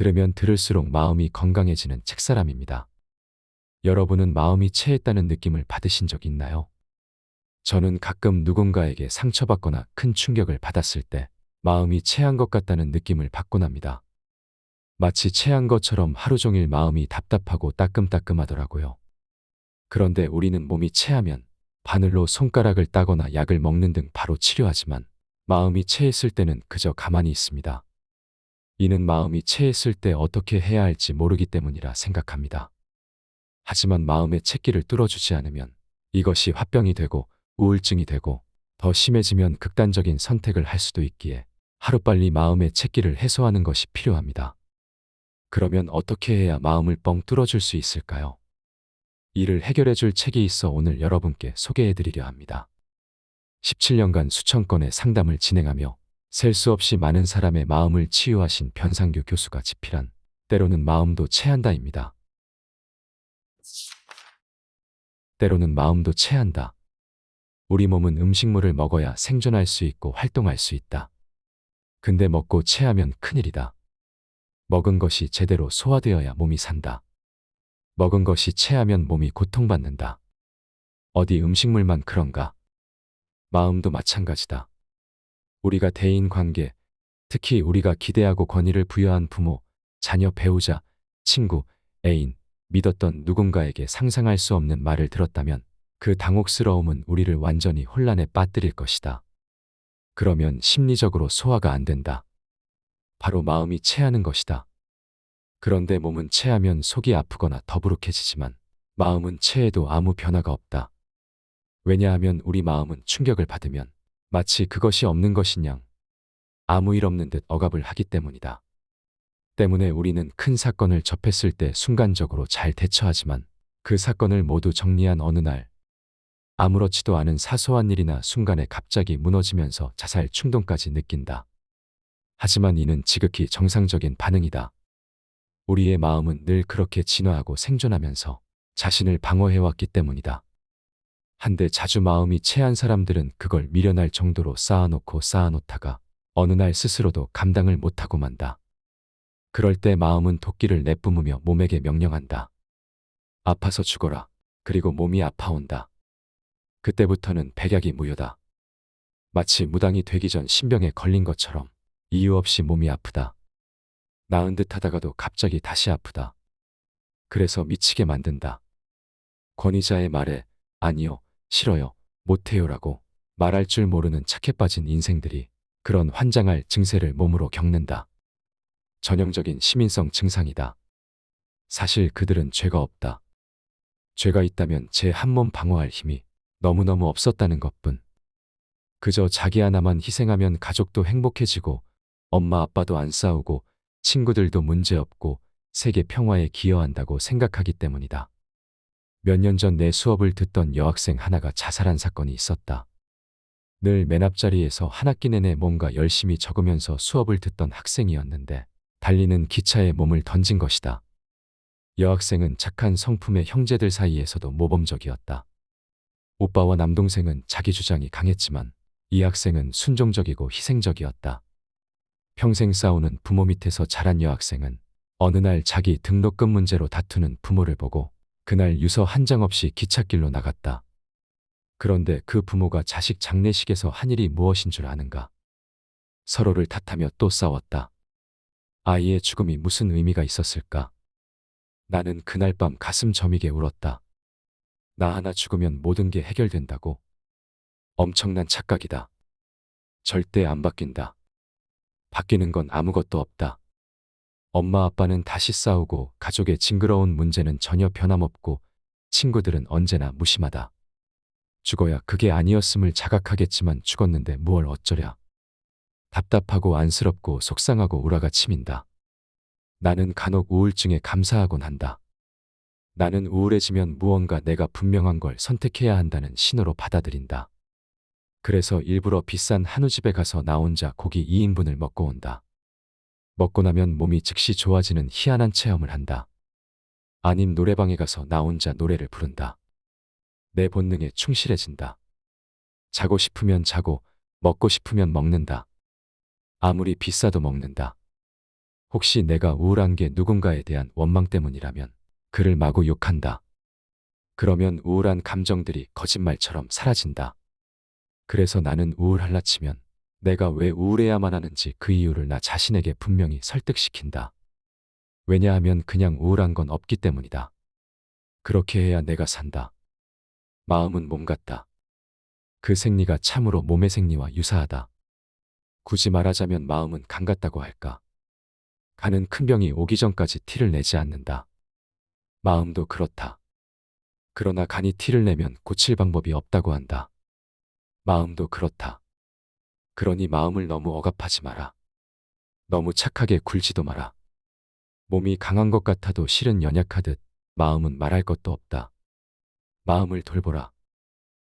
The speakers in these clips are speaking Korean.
들으면 들을수록 마음이 건강해지는 책사람입니다. 여러분은 마음이 체했다는 느낌을 받으신 적 있나요? 저는 가끔 누군가에게 상처받거나 큰 충격을 받았을 때 마음이 체한 것 같다는 느낌을 받곤 합니다. 마치 체한 것처럼 하루 종일 마음이 답답하고 따끔따끔하더라고요. 그런데 우리는 몸이 체하면 바늘로 손가락을 따거나 약을 먹는 등 바로 치료하지만 마음이 체했을 때는 그저 가만히 있습니다. 이는 마음이 체했을 때 어떻게 해야 할지 모르기 때문이라 생각합니다. 하지만 마음의 채기를 뚫어주지 않으면 이것이 화병이 되고 우울증이 되고 더 심해지면 극단적인 선택을 할 수도 있기에 하루빨리 마음의 채기를 해소하는 것이 필요합니다. 그러면 어떻게 해야 마음을 뻥 뚫어줄 수 있을까요? 이를 해결해 줄 책이 있어 오늘 여러분께 소개해 드리려 합니다. 17년간 수천 건의 상담을 진행하며 셀 수 없이 많은 사람의 마음을 치유하신 변상규 교수가 집필한 때로는 마음도 체한다입니다. 때로는 마음도 체한다. 우리 몸은 음식물을 먹어야 생존할 수 있고 활동할 수 있다. 근데 먹고 체하면 큰일이다. 먹은 것이 제대로 소화되어야 몸이 산다. 먹은 것이 체하면 몸이 고통받는다. 어디 음식물만 그런가? 마음도 마찬가지다. 우리가 대인 관계, 특히 우리가 기대하고 권위를 부여한 부모, 자녀, 배우자, 친구, 애인, 믿었던 누군가에게 상상할 수 없는 말을 들었다면 그 당혹스러움은 우리를 완전히 혼란에 빠뜨릴 것이다. 그러면 심리적으로 소화가 안 된다. 바로 마음이 체하는 것이다. 그런데 몸은 체하면 속이 아프거나 더부룩해지지만 마음은 체해도 아무 변화가 없다. 왜냐하면 우리 마음은 충격을 받으면 마치 그것이 없는 것인 양 아무 일 없는 듯 억압을 하기 때문이다. 때문에 우리는 큰 사건을 접했을 때 순간적으로 잘 대처하지만 그 사건을 모두 정리한 어느 날 아무렇지도 않은 사소한 일이나 순간에 갑자기 무너지면서 자살 충동까지 느낀다. 하지만 이는 지극히 정상적인 반응이다. 우리의 마음은 늘 그렇게 진화하고 생존하면서 자신을 방어해왔기 때문이다. 한데 자주 마음이 체한 사람들은 그걸 미련할 정도로 쌓아놓다가 어느 날 스스로도 감당을 못하고 만다. 그럴 때 마음은 도끼를 내뿜으며 몸에게 명령한다. 아파서 죽어라. 그리고 몸이 아파온다. 그때부터는 백약이 무효다. 마치 무당이 되기 전 신병에 걸린 것처럼 이유 없이 몸이 아프다. 나은 듯 하다가도 갑자기 다시 아프다. 그래서 미치게 만든다. 권위자의 말에 아니요, 싫어요, 못해요라고 말할 줄 모르는 착해 빠진 인생들이 그런 환장할 증세를 몸으로 겪는다. 전형적인 시민성 증상이다. 사실 그들은 죄가 없다. 죄가 있다면 제 한 몸 방어할 힘이 너무너무 없었다는 것뿐. 그저 자기 하나만 희생하면 가족도 행복해지고 엄마 아빠도 안 싸우고 친구들도 문제없고 세계 평화에 기여한다고 생각하기 때문이다. 몇 년 전 내 수업을 듣던 여학생 하나가 자살한 사건이 있었다. 늘 맨 앞자리에서 한 학기 내내 뭔가 열심히 적으면서 수업을 듣던 학생이었는데 달리는 기차에 몸을 던진 것이다. 여학생은 착한 성품의 형제들 사이에서도 모범적이었다. 오빠와 남동생은 자기 주장이 강했지만 이 학생은 순종적이고 희생적이었다. 평생 싸우는 부모 밑에서 자란 여학생은 어느 날 자기 등록금 문제로 다투는 부모를 보고 그날 유서 한 장 없이 기찻길로 나갔다. 그런데 그 부모가 자식 장례식에서 한 일이 무엇인 줄 아는가? 서로를 탓하며 또 싸웠다. 아이의 죽음이 무슨 의미가 있었을까? 나는 그날 밤 가슴 저미게 울었다. 나 하나 죽으면 모든 게 해결된다고? 엄청난 착각이다. 절대 안 바뀐다. 바뀌는 건 아무것도 없다. 엄마 아빠는 다시 싸우고 가족의 징그러운 문제는 전혀 변함없고 친구들은 언제나 무심하다. 죽어야 그게 아니었음을 자각하겠지만 죽었는데 무얼 어쩌랴. 답답하고 안쓰럽고 속상하고 우라가 치민다. 나는 간혹 우울증에 감사하곤 한다. 나는 우울해지면 무언가 내가 분명한 걸 선택해야 한다는 신호로 받아들인다. 그래서 일부러 비싼 한우집에 가서 나 혼자 고기 2인분을 먹고 온다. 먹고 나면 몸이 즉시 좋아지는 희한한 체험을 한다. 아님 노래방에 가서 나 혼자 노래를 부른다. 내 본능에 충실해진다. 자고 싶으면 자고, 먹고 싶으면 먹는다. 아무리 비싸도 먹는다. 혹시 내가 우울한 게 누군가에 대한 원망 때문이라면 그를 마구 욕한다. 그러면 우울한 감정들이 거짓말처럼 사라진다. 그래서 나는 우울할라 치면 내가 왜 우울해야만 하는지 그 이유를 나 자신에게 분명히 설득시킨다. 왜냐하면 그냥 우울한 건 없기 때문이다. 그렇게 해야 내가 산다. 마음은 몸 같다. 그 생리가 참으로 몸의 생리와 유사하다. 굳이 말하자면 마음은 간 같다고 할까. 간은 큰 병이 오기 전까지 티를 내지 않는다. 마음도 그렇다. 그러나 간이 티를 내면 고칠 방법이 없다고 한다. 마음도 그렇다. 그러니 마음을 너무 억압하지 마라. 너무 착하게 굴지도 마라. 몸이 강한 것 같아도 실은 연약하듯 마음은 말할 것도 없다. 마음을 돌보라.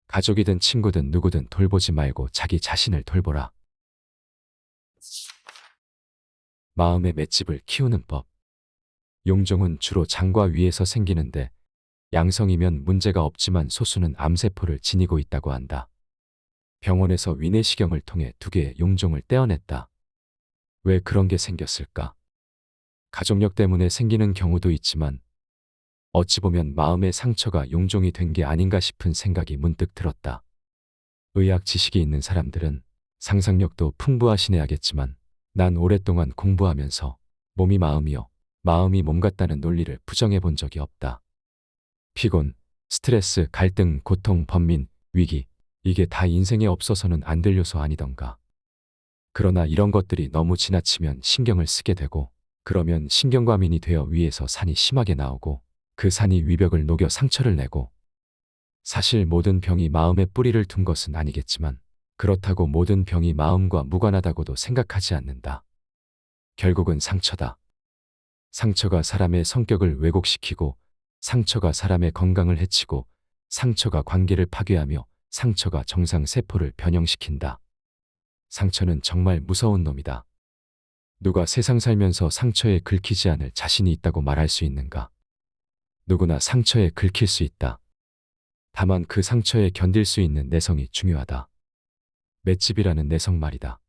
가족이든 친구든 누구든 돌보지 말고 자기 자신을 돌보라. 마음의 맷집을 키우는 법. 용종은 주로 장과 위에서 생기는데 양성이면 문제가 없지만 소수는 암세포를 지니고 있다고 한다. 병원에서 위내시경을 통해 2개의 용종을 떼어냈다. 왜 그런 게 생겼을까? 가족력 때문에 생기는 경우도 있지만 어찌 보면 마음의 상처가 용종이 된 게 아닌가 싶은 생각이 문득 들었다. 의학 지식이 있는 사람들은 상상력도 풍부하시네야겠지만 난 오랫동안 공부하면서 몸이 마음이요, 마음이 몸 같다는 논리를 부정해 본 적이 없다. 피곤, 스트레스, 갈등, 고통, 번민, 위기, 이게 다 인생에 없어서는 안 될 요소 아니던가. 그러나 이런 것들이 너무 지나치면 신경을 쓰게 되고 그러면 신경과민이 되어 위에서 산이 심하게 나오고 그 산이 위벽을 녹여 상처를 내고 사실 모든 병이 마음에 뿌리를 둔 것은 아니겠지만 그렇다고 모든 병이 마음과 무관하다고도 생각하지 않는다. 결국은 상처다. 상처가 사람의 성격을 왜곡시키고 상처가 사람의 건강을 해치고 상처가 관계를 파괴하며 상처가 정상세포를 변형시킨다. 상처는 정말 무서운 놈이다. 누가 세상 살면서 상처에 긁히지 않을 자신이 있다고 말할 수 있는가? 누구나 상처에 긁힐 수 있다. 다만 그 상처에 견딜 수 있는 내성이 중요하다. 맷집이라는 내성 말이다.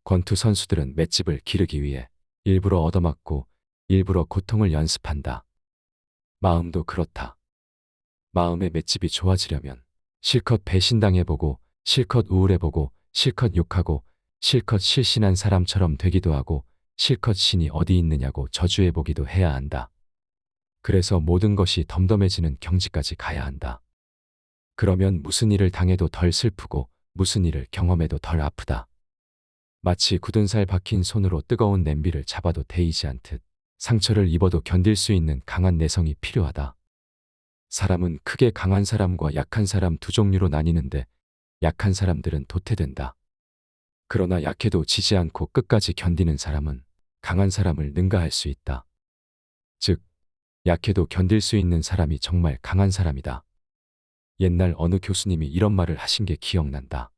권투 선수들은 맷집을 기르기 위해 일부러 얻어맞고 일부러 고통을 연습한다. 마음도 그렇다. 마음의 맷집이 좋아지려면 실컷 배신당해보고 실컷 우울해보고 실컷 욕하고 실컷 실신한 사람처럼 되기도 하고 실컷 신이 어디 있느냐고 저주해보기도 해야 한다. 그래서 모든 것이 덤덤해지는 경지까지 가야 한다. 그러면 무슨 일을 당해도 덜 슬프고 무슨 일을 경험해도 덜 아프다. 마치 굳은 살 박힌 손으로 뜨거운 냄비를 잡아도 데이지 않듯 상처를 입어도 견딜 수 있는 강한 내성이 필요하다. 사람은 크게 강한 사람과 약한 사람 2종류로 나뉘는데 약한 사람들은 도태된다. 그러나 약해도 지지 않고 끝까지 견디는 사람은 강한 사람을 능가할 수 있다. 즉, 약해도 견딜 수 있는 사람이 정말 강한 사람이다. 옛날 어느 교수님이 이런 말을 하신 게 기억난다.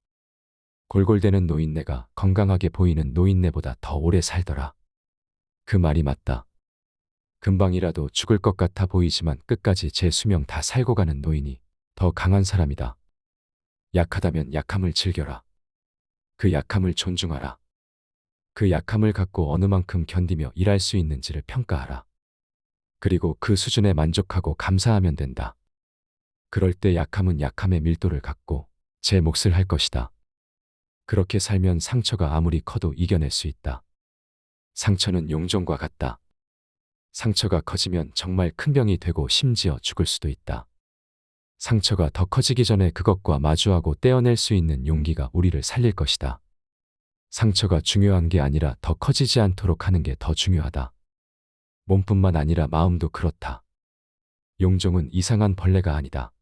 골골대는 노인네가 건강하게 보이는 노인네보다 더 오래 살더라. 그 말이 맞다. 금방이라도 죽을 것 같아 보이지만 끝까지 제 수명 다 살고 가는 노인이 더 강한 사람이다. 약하다면 약함을 즐겨라. 그 약함을 존중하라. 그 약함을 갖고 어느 만큼 견디며 일할 수 있는지를 평가하라. 그리고 그 수준에 만족하고 감사하면 된다. 그럴 때 약함은 약함의 밀도를 갖고 제 몫을 할 것이다. 그렇게 살면 상처가 아무리 커도 이겨낼 수 있다. 상처는 용종과 같다. 상처가 커지면 정말 큰 병이 되고 심지어 죽을 수도 있다. 상처가 더 커지기 전에 그것과 마주하고 떼어낼 수 있는 용기가 우리를 살릴 것이다. 상처가 중요한 게 아니라 더 커지지 않도록 하는 게 더 중요하다. 몸뿐만 아니라 마음도 그렇다. 용종은 이상한 벌레가 아니다.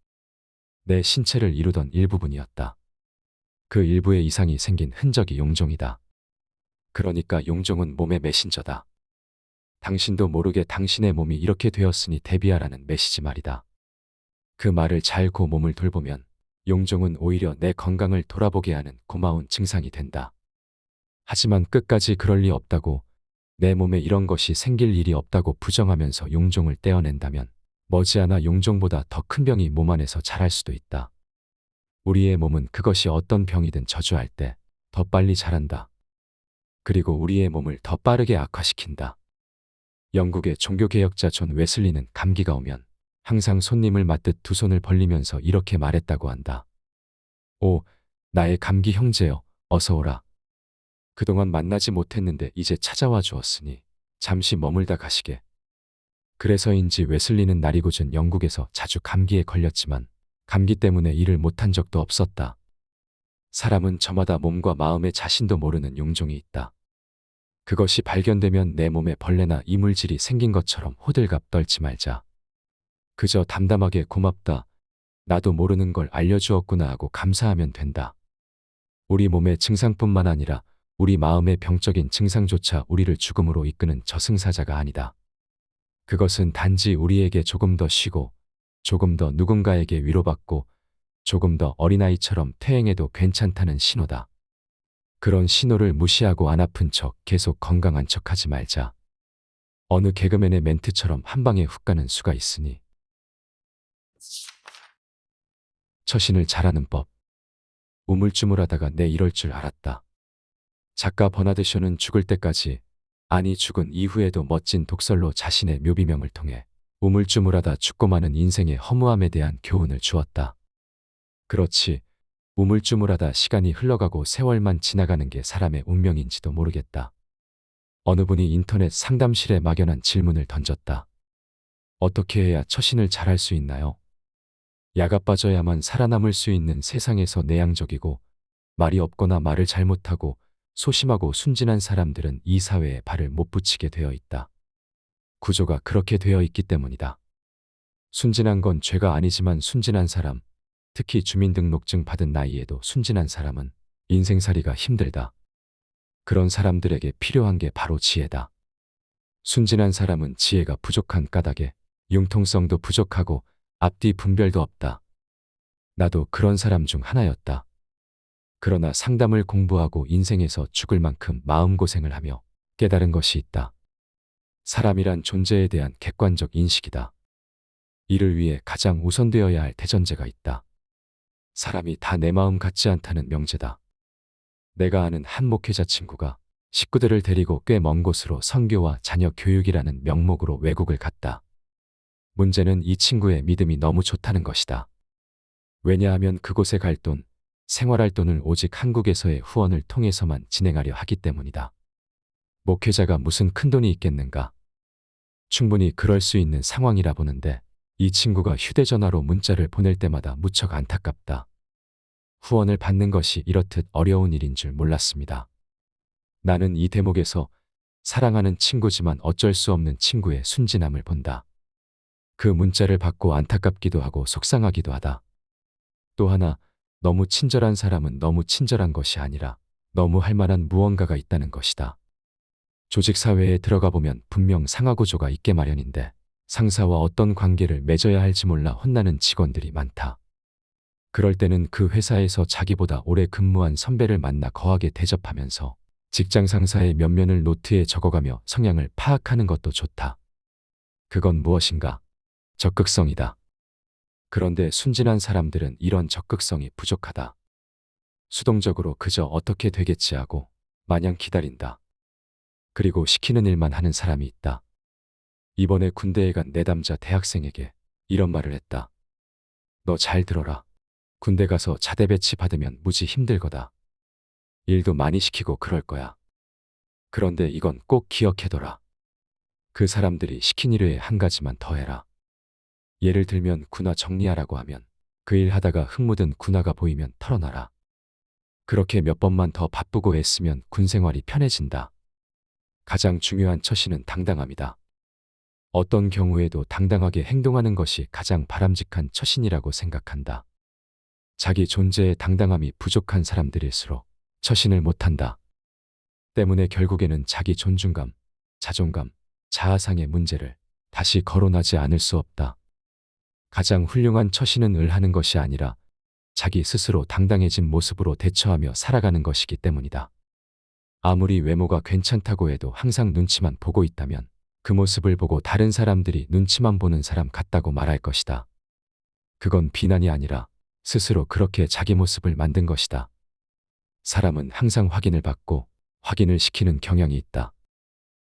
내 신체를 이루던 일부분이었다. 그 일부의 이상이 생긴 흔적이 용종이다. 그러니까 용종은 몸의 메신저다. 당신도 모르게 당신의 몸이 이렇게 되었으니 대비하라는 메시지 말이다. 그 말을 잘 고 몸을 돌보면 용종은 오히려 내 건강을 돌아보게 하는 고마운 증상이 된다. 하지만 끝까지 그럴 리 없다고, 내 몸에 이런 것이 생길 일이 없다고 부정하면서 용종을 떼어낸다면 머지않아 용종보다 더 큰 병이 몸 안에서 자랄 수도 있다. 우리의 몸은 그것이 어떤 병이든 저주할 때 더 빨리 자란다. 그리고 우리의 몸을 더 빠르게 악화시킨다. 영국의 종교개혁자 존 웨슬리는 감기가 오면 항상 손님을 맞듯 두 손을 벌리면서 이렇게 말했다고 한다. 오, 나의 감기 형제여, 어서 오라. 그동안 만나지 못했는데 이제 찾아와 주었으니 잠시 머물다 가시게. 그래서인지 웨슬리는 날이 굳은 영국에서 자주 감기에 걸렸지만 감기 때문에 일을 못한 적도 없었다. 사람은 저마다 몸과 마음에 자신도 모르는 용종이 있다. 그것이 발견되면 내 몸에 벌레나 이물질이 생긴 것처럼 호들갑 떨지 말자. 그저 담담하게 고맙다. 나도 모르는 걸 알려주었구나 하고 감사하면 된다. 우리 몸의 증상뿐만 아니라 우리 마음의 병적인 증상조차 우리를 죽음으로 이끄는 저승사자가 아니다. 그것은 단지 우리에게 조금 더 쉬고 조금 더 누군가에게 위로받고 조금 더 어린아이처럼 퇴행해도 괜찮다는 신호다. 그런 신호를 무시하고 안 아픈 척 계속 건강한 척하지 말자. 어느 개그맨의 멘트처럼 한 방에 훅 가는 수가 있으니. 처신을 잘하는 법. 우물쭈물하다가 내 이럴 줄 알았다. 작가 버나드 쇼는 죽을 때까지, 아니 죽은 이후에도 멋진 독설로 자신의 묘비명을 통해 우물쭈물하다 죽고 마는 인생의 허무함에 대한 교훈을 주었다. 그렇지, 우물쭈물하다 시간이 흘러가고 세월만 지나가는 게 사람의 운명인지도 모르겠다. 어느 분이 인터넷 상담실에 막연한 질문을 던졌다. 어떻게 해야 처신을 잘할 수 있나요? 약아 빠져야만 살아남을 수 있는 세상에서 내향적이고 말이 없거나 말을 잘못하고 소심하고 순진한 사람들은 이 사회에 발을 못 붙이게 되어 있다. 구조가 그렇게 되어 있기 때문이다. 순진한 건 죄가 아니지만 순진한 사람, 특히 주민등록증 받은 나이에도 순진한 사람은 인생살이가 힘들다. 그런 사람들에게 필요한 게 바로 지혜다. 순진한 사람은 지혜가 부족한 까닭에 융통성도 부족하고 앞뒤 분별도 없다. 나도 그런 사람 중 하나였다. 그러나 상담을 공부하고 인생에서 죽을 만큼 마음고생을 하며 깨달은 것이 있다. 사람이란 존재에 대한 객관적 인식이다. 이를 위해 가장 우선되어야 할 대전제가 있다. 사람이 다 내 마음 같지 않다는 명제다. 내가 아는 한 목회자 친구가 식구들을 데리고 꽤 먼 곳으로 선교와 자녀 교육이라는 명목으로 외국을 갔다. 문제는 이 친구의 믿음이 너무 좋다는 것이다. 왜냐하면 그곳에 갈 돈, 생활할 돈을 오직 한국에서의 후원을 통해서만 진행하려 하기 때문이다. 목회자가 무슨 큰돈이 있겠는가? 충분히 그럴 수 있는 상황이라 보는데 이 친구가 휴대전화로 문자를 보낼 때마다 무척 안타깝다. 후원을 받는 것이 이렇듯 어려운 일인 줄 몰랐습니다. 나는 이 대목에서 사랑하는 친구지만 어쩔 수 없는 친구의 순진함을 본다. 그 문자를 받고 안타깝기도 하고 속상하기도 하다. 또 하나, 너무 친절한 사람은 너무 친절한 것이 아니라 너무 할 만한 무언가가 있다는 것이다. 조직 사회에 들어가 보면 분명 상하구조가 있게 마련인데 상사와 어떤 관계를 맺어야 할지 몰라 혼나는 직원들이 많다. 그럴 때는 그 회사에서 자기보다 오래 근무한 선배를 만나 거하게 대접하면서 직장 상사의 면면을 노트에 적어가며 성향을 파악하는 것도 좋다. 그건 무엇인가? 적극성이다. 그런데 순진한 사람들은 이런 적극성이 부족하다. 수동적으로 그저 어떻게 되겠지 하고 마냥 기다린다. 그리고 시키는 일만 하는 사람이 있다. 이번에 군대에 간 내담자 대학생에게 이런 말을 했다. 너 잘 들어라. 군대 가서 자대 배치 받으면 무지 힘들 거다. 일도 많이 시키고 그럴 거야. 그런데 이건 꼭 기억해둬라. 그 사람들이 시킨 일 외에 한 가지만 더 해라. 예를 들면 군화 정리하라고 하면 그 일 하다가 흙 묻은 군화가 보이면 털어놔라. 그렇게 몇 번만 더 바쁘고 애쓰면 군 생활이 편해진다. 가장 중요한 처신은 당당함이다. 어떤 경우에도 당당하게 행동하는 것이 가장 바람직한 처신이라고 생각한다. 자기 존재에 당당함이 부족한 사람들일수록 처신을 못한다. 때문에 결국에는 자기 존중감, 자존감, 자아상의 문제를 다시 거론하지 않을 수 없다. 가장 훌륭한 처신은 을하는 것이 아니라 자기 스스로 당당해진 모습으로 대처하며 살아가는 것이기 때문이다. 아무리 외모가 괜찮다고 해도 항상 눈치만 보고 있다면 그 모습을 보고 다른 사람들이 눈치만 보는 사람 같다고 말할 것이다. 그건 비난이 아니라 스스로 그렇게 자기 모습을 만든 것이다. 사람은 항상 확인을 받고 확인을 시키는 경향이 있다.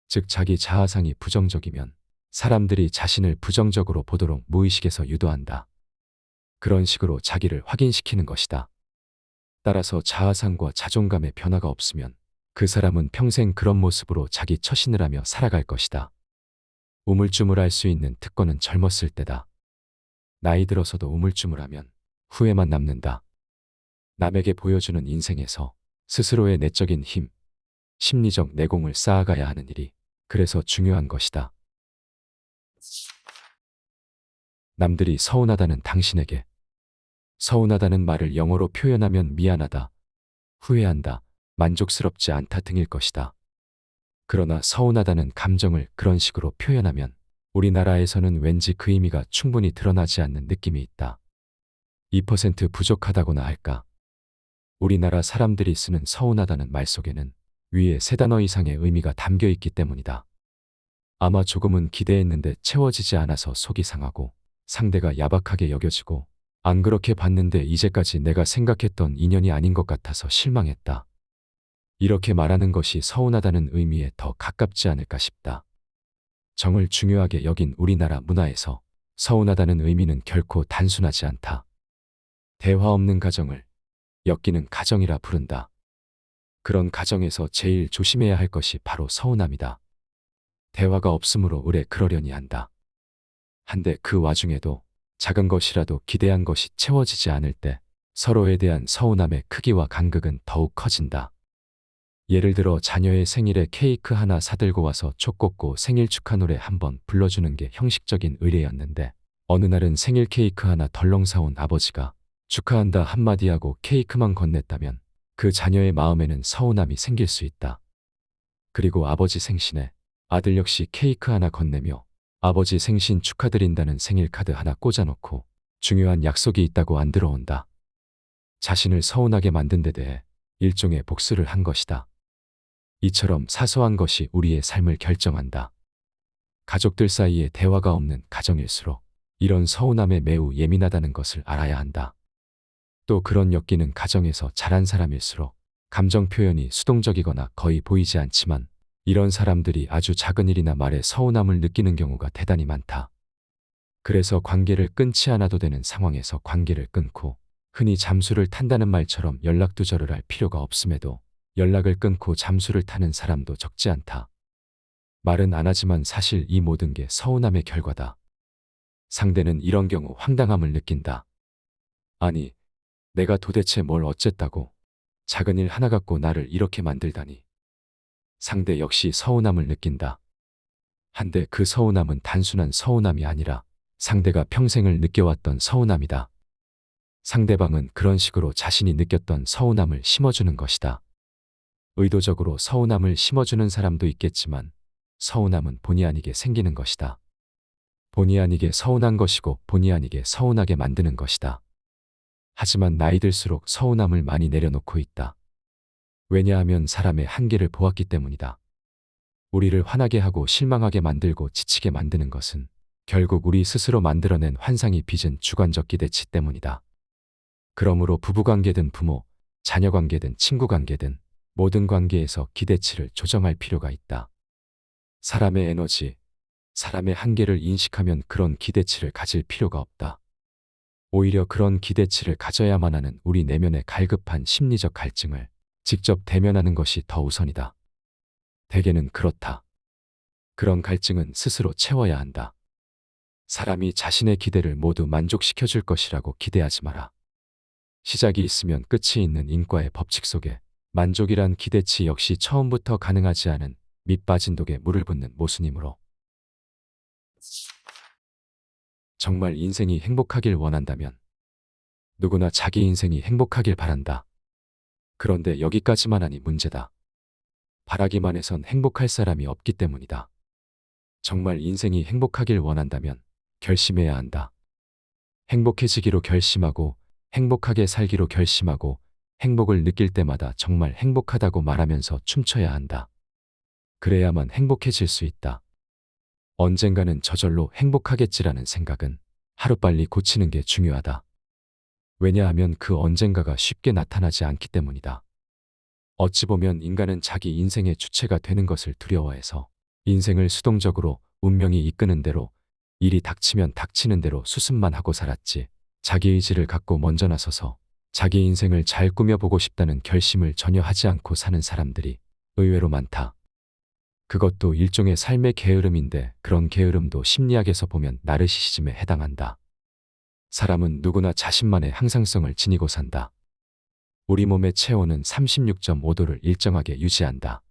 즉 자기 자아상이 부정적이면 사람들이 자신을 부정적으로 보도록 무의식에서 유도한다. 그런 식으로 자기를 확인시키는 것이다. 따라서 자아상과 자존감의 변화가 없으면 그 사람은 평생 그런 모습으로 자기 처신을 하며 살아갈 것이다. 우물쭈물할 수 있는 특권은 젊었을 때다. 나이 들어서도 우물쭈물하면 후회만 남는다. 남에게 보여주는 인생에서 스스로의 내적인 힘, 심리적 내공을 쌓아가야 하는 일이 그래서 중요한 것이다. 남들이 서운하다는 당신에게 서운하다는 말을 영어로 표현하면 미안하다, 후회한다, 만족스럽지 않다 등일 것이다. 그러나 서운하다는 감정을 그런 식으로 표현하면 우리나라에서는 왠지 그 의미가 충분히 드러나지 않는 느낌이 있다. 2% 부족하다고나 할까? 우리나라 사람들이 쓰는 서운하다는 말 속에는 위에 3단어 이상의 의미가 담겨 있기 때문이다. 아마 조금은 기대했는데 채워지지 않아서 속이 상하고 상대가 야박하게 여겨지고 안 그렇게 봤는데 이제까지 내가 생각했던 인연이 아닌 것 같아서 실망했다. 이렇게 말하는 것이 서운하다는 의미에 더 가깝지 않을까 싶다. 정을 중요하게 여긴 우리나라 문화에서 서운하다는 의미는 결코 단순하지 않다. 대화 없는 가정을 엮이는 가정이라 부른다. 그런 가정에서 제일 조심해야 할 것이 바로 서운함이다. 대화가 없으므로 의뢰 그러려니 한다. 한데 그 와중에도 작은 것이라도 기대한 것이 채워지지 않을 때 서로에 대한 서운함의 크기와 간극은 더욱 커진다. 예를 들어 자녀의 생일에 케이크 하나 사들고 와서 촉 꽂고 생일 축하 노래 한번 불러주는 게 형식적인 의뢰였는데 어느 날은 생일 케이크 하나 덜렁 사온 아버지가 축하한다 한마디 하고 케이크만 건넸다면 그 자녀의 마음에는 서운함이 생길 수 있다. 그리고 아버지 생신에 아들 역시 케이크 하나 건네며 아버지 생신 축하드린다는 생일 카드 하나 꽂아놓고 중요한 약속이 있다고 안 들어온다. 자신을 서운하게 만든 데 대해 일종의 복수를 한 것이다. 이처럼 사소한 것이 우리의 삶을 결정한다. 가족들 사이에 대화가 없는 가정일수록 이런 서운함에 매우 예민하다는 것을 알아야 한다. 또 그런 엮이는 가정에서 자란 사람일수록 감정 표현이 수동적이거나 거의 보이지 않지만 이런 사람들이 아주 작은 일이나 말에 서운함을 느끼는 경우가 대단히 많다. 그래서 관계를 끊지 않아도 되는 상황에서 관계를 끊고 흔히 잠수를 탄다는 말처럼 연락두절을 할 필요가 없음에도 연락을 끊고 잠수를 타는 사람도 적지 않다. 말은 안 하지만 사실 이 모든 게 서운함의 결과다. 상대는 이런 경우 황당함을 느낀다. 아니, 내가 도대체 뭘 어쨌다고 작은 일 하나 갖고 나를 이렇게 만들다니. 상대 역시 서운함을 느낀다. 한데 그 서운함은 단순한 서운함이 아니라 상대가 평생을 느껴왔던 서운함이다. 상대방은 그런 식으로 자신이 느꼈던 서운함을 심어주는 것이다. 의도적으로 서운함을 심어주는 사람도 있겠지만 서운함은 본의 아니게 생기는 것이다. 본의 아니게 서운한 것이고 본의 아니게 서운하게 만드는 것이다. 하지만 나이 들수록 서운함을 많이 내려놓고 있다. 왜냐하면 사람의 한계를 보았기 때문이다. 우리를 화나게 하고 실망하게 만들고 지치게 만드는 것은 결국 우리 스스로 만들어낸 환상이 빚은 주관적 기대치 때문이다. 그러므로 부부관계든 부모, 자녀관계든 친구관계든 모든 관계에서 기대치를 조정할 필요가 있다. 사람의 에너지, 사람의 한계를 인식하면 그런 기대치를 가질 필요가 없다. 오히려 그런 기대치를 가져야만 하는 우리 내면의 갈급한 심리적 갈증을 직접 대면하는 것이 더 우선이다. 대개는 그렇다. 그런 갈증은 스스로 채워야 한다. 사람이 자신의 기대를 모두 만족시켜줄 것이라고 기대하지 마라. 시작이 있으면 끝이 있는 인과의 법칙 속에 만족이란 기대치 역시 처음부터 가능하지 않은 밑빠진 독에 물을 붓는 모순이므로 정말 인생이 행복하길 원한다면 누구나 자기 인생이 행복하길 바란다. 그런데 여기까지만 하니 문제다. 바라기만 해선 행복할 사람이 없기 때문이다. 정말 인생이 행복하길 원한다면 결심해야 한다. 행복해지기로 결심하고 행복하게 살기로 결심하고 행복을 느낄 때마다 정말 행복하다고 말하면서 춤춰야 한다. 그래야만 행복해질 수 있다. 언젠가는 저절로 행복하겠지라는 생각은 하루빨리 고치는 게 중요하다. 왜냐하면 그 언젠가가 쉽게 나타나지 않기 때문이다. 어찌 보면 인간은 자기 인생의 주체가 되는 것을 두려워해서 인생을 수동적으로 운명이 이끄는 대로 일이 닥치면 닥치는 대로 수습만 하고 살았지. 자기 의지를 갖고 먼저 나서서 자기 인생을 잘 꾸며보고 싶다는 결심을 전혀 하지 않고 사는 사람들이 의외로 많다. 그것도 일종의 삶의 게으름인데 그런 게으름도 심리학에서 보면 나르시시즘에 해당한다. 사람은 누구나 자신만의 항상성을 지니고 산다. 우리 몸의 체온은 36.5도를 일정하게 유지한다.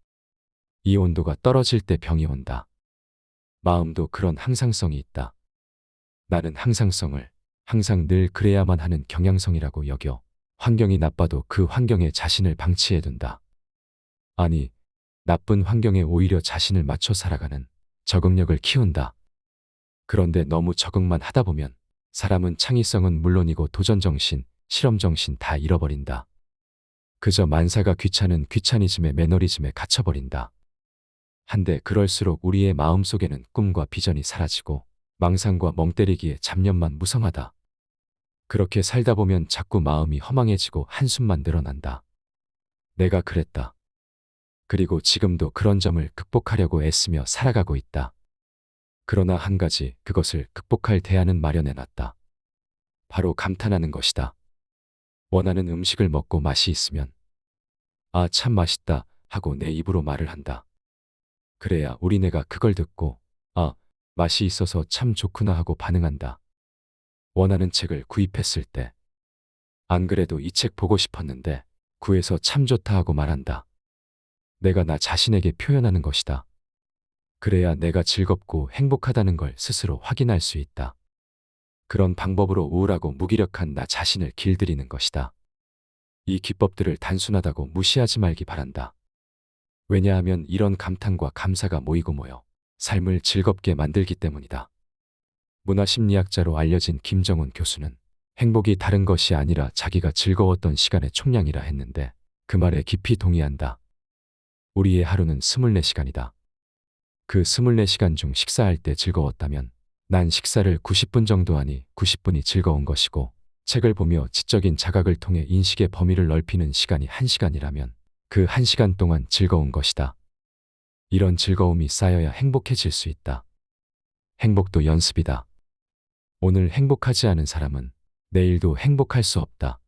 이 온도가 떨어질 때 병이 온다. 마음도 그런 항상성이 있다. 나는 항상성을 항상 늘 그래야만 하는 경향성이라고 여겨 환경이 나빠도 그 환경에 자신을 방치해둔다. 아니, 나쁜 환경에 오히려 자신을 맞춰 살아가는 적응력을 키운다. 그런데 너무 적응만 하다 보면 사람은 창의성은 물론이고 도전정신, 실험정신 다 잃어버린다. 그저 만사가 귀찮은 귀차니즘의 매너리즘에 갇혀버린다. 한데 그럴수록 우리의 마음속에는 꿈과 비전이 사라지고 망상과 멍때리기에 잡념만 무성하다. 그렇게 살다 보면 자꾸 마음이 허망해지고 한숨만 늘어난다. 내가 그랬다. 그리고 지금도 그런 점을 극복하려고 애쓰며 살아가고 있다. 그러나 한 가지 그것을 극복할 대안은 마련해놨다. 바로 감탄하는 것이다. 원하는 음식을 먹고 맛이 있으면 아, 참 맛있다 하고 내 입으로 말을 한다. 그래야 우리뇌가 그걸 듣고 아, 맛이 있어서 참 좋구나 하고 반응한다. 원하는 책을 구입했을 때 안 그래도 이 책 보고 싶었는데 구해서 참 좋다 하고 말한다. 내가 나 자신에게 표현하는 것이다. 그래야 내가 즐겁고 행복하다는 걸 스스로 확인할 수 있다. 그런 방법으로 우울하고 무기력한 나 자신을 길들이는 것이다. 이 기법들을 단순하다고 무시하지 말기 바란다. 왜냐하면 이런 감탄과 감사가 모이고 모여 삶을 즐겁게 만들기 때문이다. 문화심리학자로 알려진 김정훈 교수는 행복이 다른 것이 아니라 자기가 즐거웠던 시간의 총량이라 했는데 그 말에 깊이 동의한다. 우리의 하루는 24시간이다. 그 24시간 중 식사할 때 즐거웠다면 난 식사를 90분 정도 하니 90분이 즐거운 것이고 책을 보며 지적인 자각을 통해 인식의 범위를 넓히는 시간이 1시간이라면 그 1시간 동안 즐거운 것이다. 이런 즐거움이 쌓여야 행복해질 수 있다. 행복도 연습이다. 오늘 행복하지 않은 사람은 내일도 행복할 수 없다.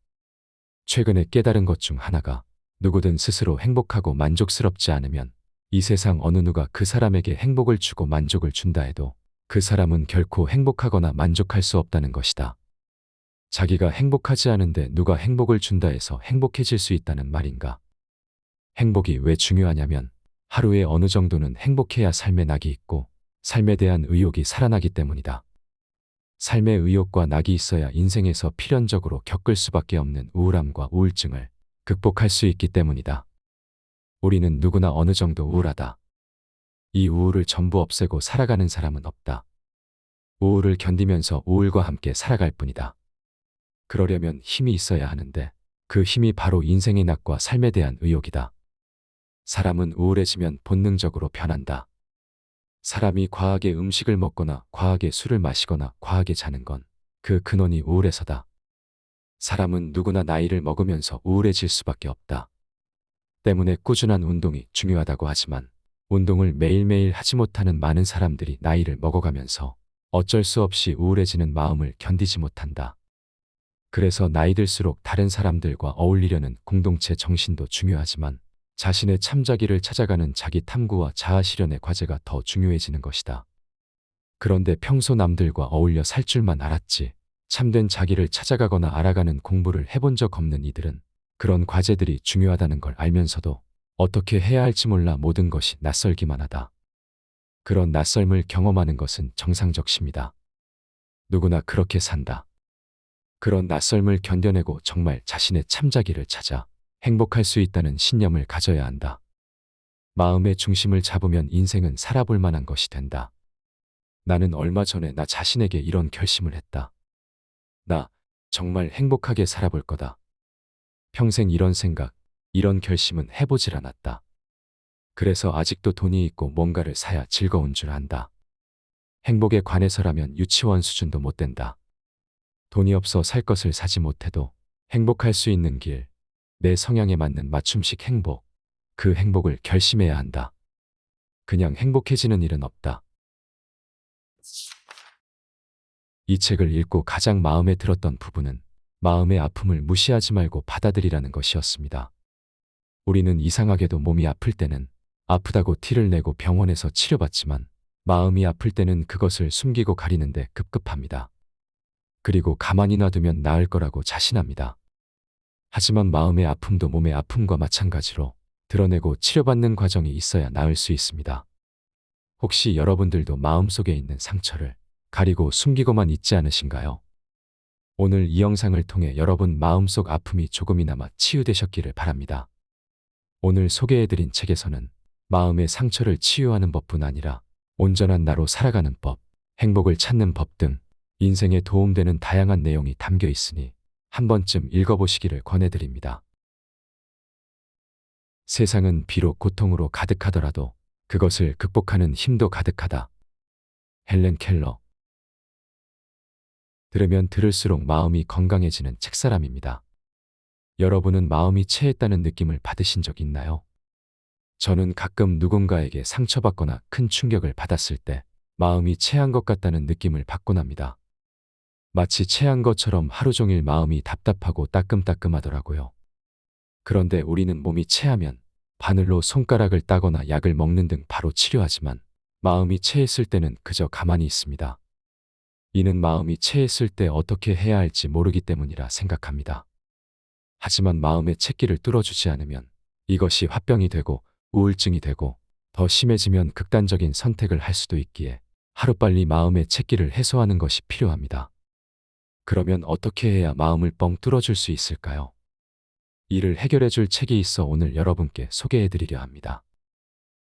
최근에 깨달은 것 중 하나가 누구든 스스로 행복하고 만족스럽지 않으면 이 세상 어느 누가 그 사람에게 행복을 주고 만족을 준다 해도 그 사람은 결코 행복하거나 만족할 수 없다는 것이다. 자기가 행복하지 않은데 누가 행복을 준다 해서 행복해질 수 있다는 말인가? 행복이 왜 중요하냐면 하루에 어느 정도는 행복해야 삶에 낙이 있고 삶에 대한 의욕이 살아나기 때문이다. 삶의 의욕과 낙이 있어야 인생에서 필연적으로 겪을 수밖에 없는 우울함과 우울증을 극복할 수 있기 때문이다. 우리는 누구나 어느 정도 우울하다. 이 우울을 전부 없애고 살아가는 사람은 없다. 우울을 견디면서 우울과 함께 살아갈 뿐이다. 그러려면 힘이 있어야 하는데 그 힘이 바로 인생의 낙과 삶에 대한 의욕이다. 사람은 우울해지면 본능적으로 변한다. 사람이 과하게 음식을 먹거나 과하게 술을 마시거나 과하게 자는 건 그 근원이 우울해서다. 사람은 누구나 나이를 먹으면서 우울해질 수밖에 없다. 때문에 꾸준한 운동이 중요하다고 하지만 운동을 매일매일 하지 못하는 많은 사람들이 나이를 먹어가면서 어쩔 수 없이 우울해지는 마음을 견디지 못한다. 그래서 나이 들수록 다른 사람들과 어울리려는 공동체 정신도 중요하지만 자신의 참자기를 찾아가는 자기 탐구와 자아 실현의 과제가 더 중요해지는 것이다. 그런데 평소 남들과 어울려 살 줄만 알았지 참된 자기를 찾아가거나 알아가는 공부를 해본 적 없는 이들은 그런 과제들이 중요하다는 걸 알면서도 어떻게 해야 할지 몰라 모든 것이 낯설기만 하다. 그런 낯설음을 경험하는 것은 정상적 심이다. 누구나 그렇게 산다. 그런 낯설음을 견뎌내고 정말 자신의 참자기를 찾아 행복할 수 있다는 신념을 가져야 한다. 마음의 중심을 잡으면 인생은 살아볼 만한 것이 된다. 나는 얼마 전에 나 자신에게 이런 결심을 했다. 나 정말 행복하게 살아볼 거다. 평생 이런 생각, 이런 결심은 해보질 않았다. 그래서 아직도 돈이 있고 뭔가를 사야 즐거운 줄 안다. 행복에 관해서라면 유치원 수준도 못 된다. 돈이 없어 살 것을 사지 못해도 행복할 수 있는 길, 내 성향에 맞는 맞춤식 행복, 그 행복을 결심해야 한다. 그냥 행복해지는 일은 없다. 이 책을 읽고 가장 마음에 들었던 부분은 마음의 아픔을 무시하지 말고 받아들이라는 것이었습니다. 우리는 이상하게도 몸이 아플 때는 아프다고 티를 내고 병원에서 치료받지만 마음이 아플 때는 그것을 숨기고 가리는데 급급합니다. 그리고 가만히 놔두면 나을 거라고 자신합니다. 하지만 마음의 아픔도 몸의 아픔과 마찬가지로 드러내고 치료받는 과정이 있어야 나을 수 있습니다. 혹시 여러분들도 마음속에 있는 상처를 가리고 숨기고만 있지 않으신가요? 오늘 이 영상을 통해 여러분 마음속 아픔이 조금이나마 치유되셨기를 바랍니다. 오늘 소개해드린 책에서는 마음의 상처를 치유하는 법뿐 아니라 온전한 나로 살아가는 법, 행복을 찾는 법 등 인생에 도움되는 다양한 내용이 담겨 있으니 한 번쯤 읽어보시기를 권해드립니다. 세상은 비록 고통으로 가득하더라도 그것을 극복하는 힘도 가득하다. 헬렌 켈러. 들으면 들을수록 마음이 건강해지는 책사람입니다. 여러분은 마음이 체했다는 느낌을 받으신 적 있나요? 저는 가끔 누군가에게 상처받거나 큰 충격을 받았을 때 마음이 체한 것 같다는 느낌을 받곤 합니다. 마치 체한 것처럼 하루 종일 마음이 답답하고 따끔따끔하더라고요. 그런데 우리는 몸이 체하면 바늘로 손가락을 따거나 약을 먹는 등 바로 치료하지만 마음이 체했을 때는 그저 가만히 있습니다. 이는 마음이 체했을 때 어떻게 해야 할지 모르기 때문이라 생각합니다. 하지만 마음의 채기를 뚫어주지 않으면 이것이 화병이 되고 우울증이 되고 더 심해지면 극단적인 선택을 할 수도 있기에 하루빨리 마음의 채기를 해소하는 것이 필요합니다. 그러면 어떻게 해야 마음을 뻥 뚫어줄 수 있을까요? 이를 해결해줄 책이 있어 오늘 여러분께 소개해드리려 합니다.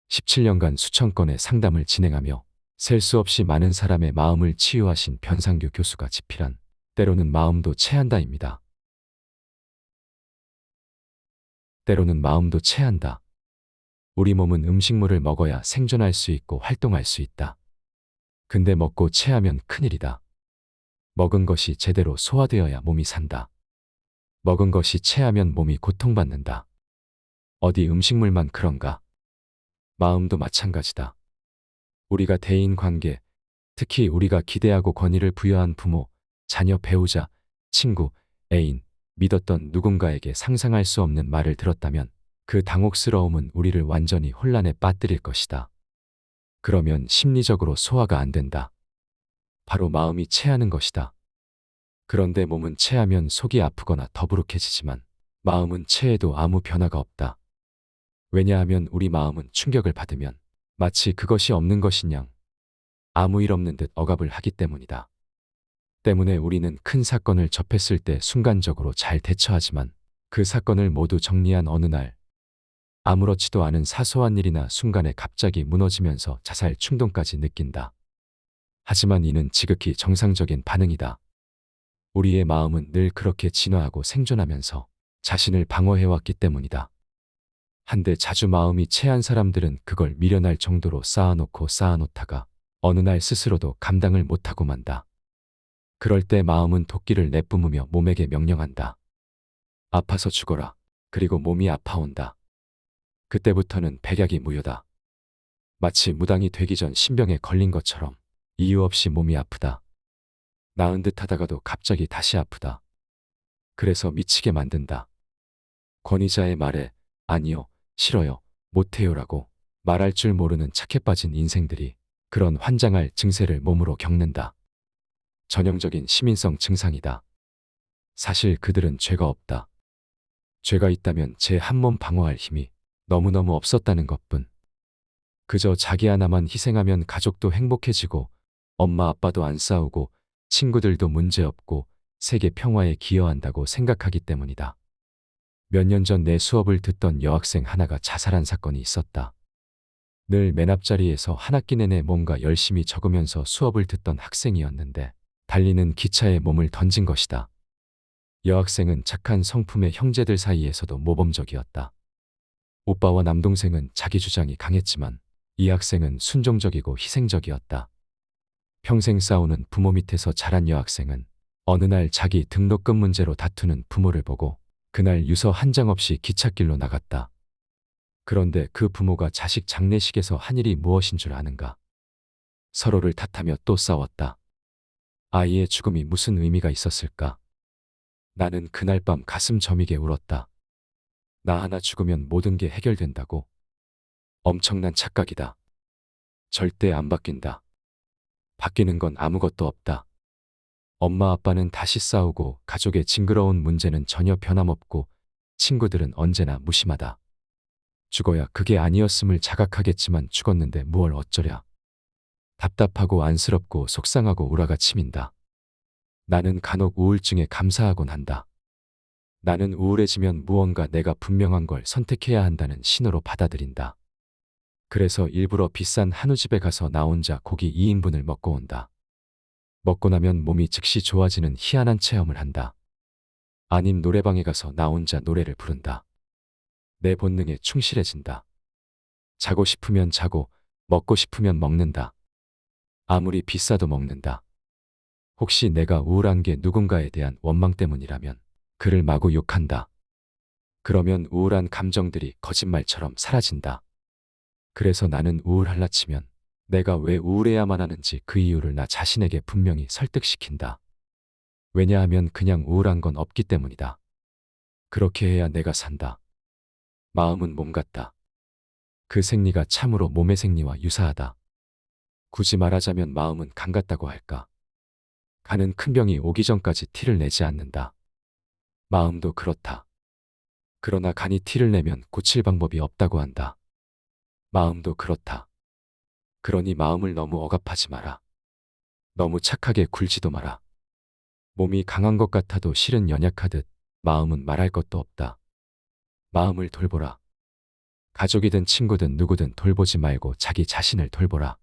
17년간 수천 건의 상담을 진행하며 셀 수 없이 많은 사람의 마음을 치유하신 변상규 교수가 집필한 때로는 마음도 체한다입니다. 때로는 마음도 체한다. 우리 몸은 음식물을 먹어야 생존할 수 있고 활동할 수 있다. 근데 먹고 체하면 큰일이다. 먹은 것이 제대로 소화되어야 몸이 산다. 먹은 것이 체하면 몸이 고통받는다. 어디 음식물만 그런가? 마음도 마찬가지다. 우리가 대인 관계, 특히 우리가 기대하고 권위를 부여한 부모, 자녀, 배우자, 친구, 애인, 믿었던 누군가에게 상상할 수 없는 말을 들었다면 그 당혹스러움은 우리를 완전히 혼란에 빠뜨릴 것이다. 그러면 심리적으로 소화가 안 된다. 바로 마음이 체하는 것이다. 그런데 몸은 체하면 속이 아프거나 더부룩해지지만 마음은 체해도 아무 변화가 없다. 왜냐하면 우리 마음은 충격을 받으면 마치 그것이 없는 것인 양 아무 일 없는 듯 억압을 하기 때문이다. 때문에 우리는 큰 사건을 접했을 때 순간적으로 잘 대처하지만 그 사건을 모두 정리한 어느 날 아무렇지도 않은 사소한 일이나 순간에 갑자기 무너지면서 자살 충동까지 느낀다. 하지만 이는 지극히 정상적인 반응이다. 우리의 마음은 늘 그렇게 진화하고 생존하면서 자신을 방어해왔기 때문이다. 한데 자주 마음이 체한 사람들은 그걸 미련할 정도로 쌓아놓다가 어느 날 스스로도 감당을 못하고 만다. 그럴 때 마음은 도끼를 내뿜으며 몸에게 명령한다. 아파서 죽어라. 그리고 몸이 아파온다. 그때부터는 백약이 무효다. 마치 무당이 되기 전 신병에 걸린 것처럼 이유 없이 몸이 아프다. 나은 듯 하다가도 갑자기 다시 아프다. 그래서 미치게 만든다. 권위자의 말에 아니요, 싫어요, 못해요라고 말할 줄 모르는 착해 빠진 인생들이 그런 환장할 증세를 몸으로 겪는다. 전형적인 시민성 증상이다. 사실 그들은 죄가 없다. 죄가 있다면 제 한 몸 방어할 힘이 너무너무 없었다는 것뿐. 그저 자기 하나만 희생하면 가족도 행복해지고 엄마 아빠도 안 싸우고 친구들도 문제없고 세계 평화에 기여한다고 생각하기 때문이다. 몇 년 전 내 수업을 듣던 여학생 하나가 자살한 사건이 있었다. 늘 맨 앞자리에서 한 학기 내내 뭔가 열심히 적으면서 수업을 듣던 학생이었는데 달리는 기차에 몸을 던진 것이다. 여학생은 착한 성품의 형제들 사이에서도 모범적이었다. 오빠와 남동생은 자기 주장이 강했지만 이 학생은 순종적이고 희생적이었다. 평생 싸우는 부모 밑에서 자란 여학생은 어느 날 자기 등록금 문제로 다투는 부모를 보고 그날 유서 한 장 없이 기찻길로 나갔다. 그런데 그 부모가 자식 장례식에서 한 일이 무엇인 줄 아는가? 서로를 탓하며 또 싸웠다. 아이의 죽음이 무슨 의미가 있었을까? 나는 그날 밤 가슴 저미게 울었다. 나 하나 죽으면 모든 게 해결된다고? 엄청난 착각이다. 절대 안 바뀐다. 바뀌는 건 아무것도 없다. 엄마 아빠는 다시 싸우고 가족의 징그러운 문제는 전혀 변함없고 친구들은 언제나 무심하다. 죽어야 그게 아니었음을 자각하겠지만 죽었는데 무얼 어쩌랴. 답답하고 안쓰럽고 속상하고 우라가 치민다. 나는 간혹 우울증에 감사하곤 한다. 나는 우울해지면 무언가 내가 분명한 걸 선택해야 한다는 신호로 받아들인다. 그래서 일부러 비싼 한우집에 가서 나 혼자 고기 2인분을 먹고 온다. 먹고 나면 몸이 즉시 좋아지는 희한한 체험을 한다. 아님 노래방에 가서 나 혼자 노래를 부른다. 내 본능에 충실해진다. 자고 싶으면 자고, 먹고 싶으면 먹는다. 아무리 비싸도 먹는다. 혹시 내가 우울한 게 누군가에 대한 원망 때문이라면 그를 마구 욕한다. 그러면 우울한 감정들이 거짓말처럼 사라진다. 그래서 나는 우울할라 치면 내가 왜 우울해야만 하는지 그 이유를 나 자신에게 분명히 설득시킨다. 왜냐하면 그냥 우울한 건 없기 때문이다. 그렇게 해야 내가 산다. 마음은 몸 같다. 그 생리가 참으로 몸의 생리와 유사하다. 굳이 말하자면 마음은 간 같다고 할까. 간은 큰 병이 오기 전까지 티를 내지 않는다. 마음도 그렇다. 그러나 간이 티를 내면 고칠 방법이 없다고 한다. 마음도 그렇다. 그러니 마음을 너무 억압하지 마라. 너무 착하게 굴지도 마라. 몸이 강한 것 같아도 실은 연약하듯 마음은 말할 것도 없다. 마음을 돌보라. 가족이든 친구든 누구든 돌보지 말고 자기 자신을 돌보라.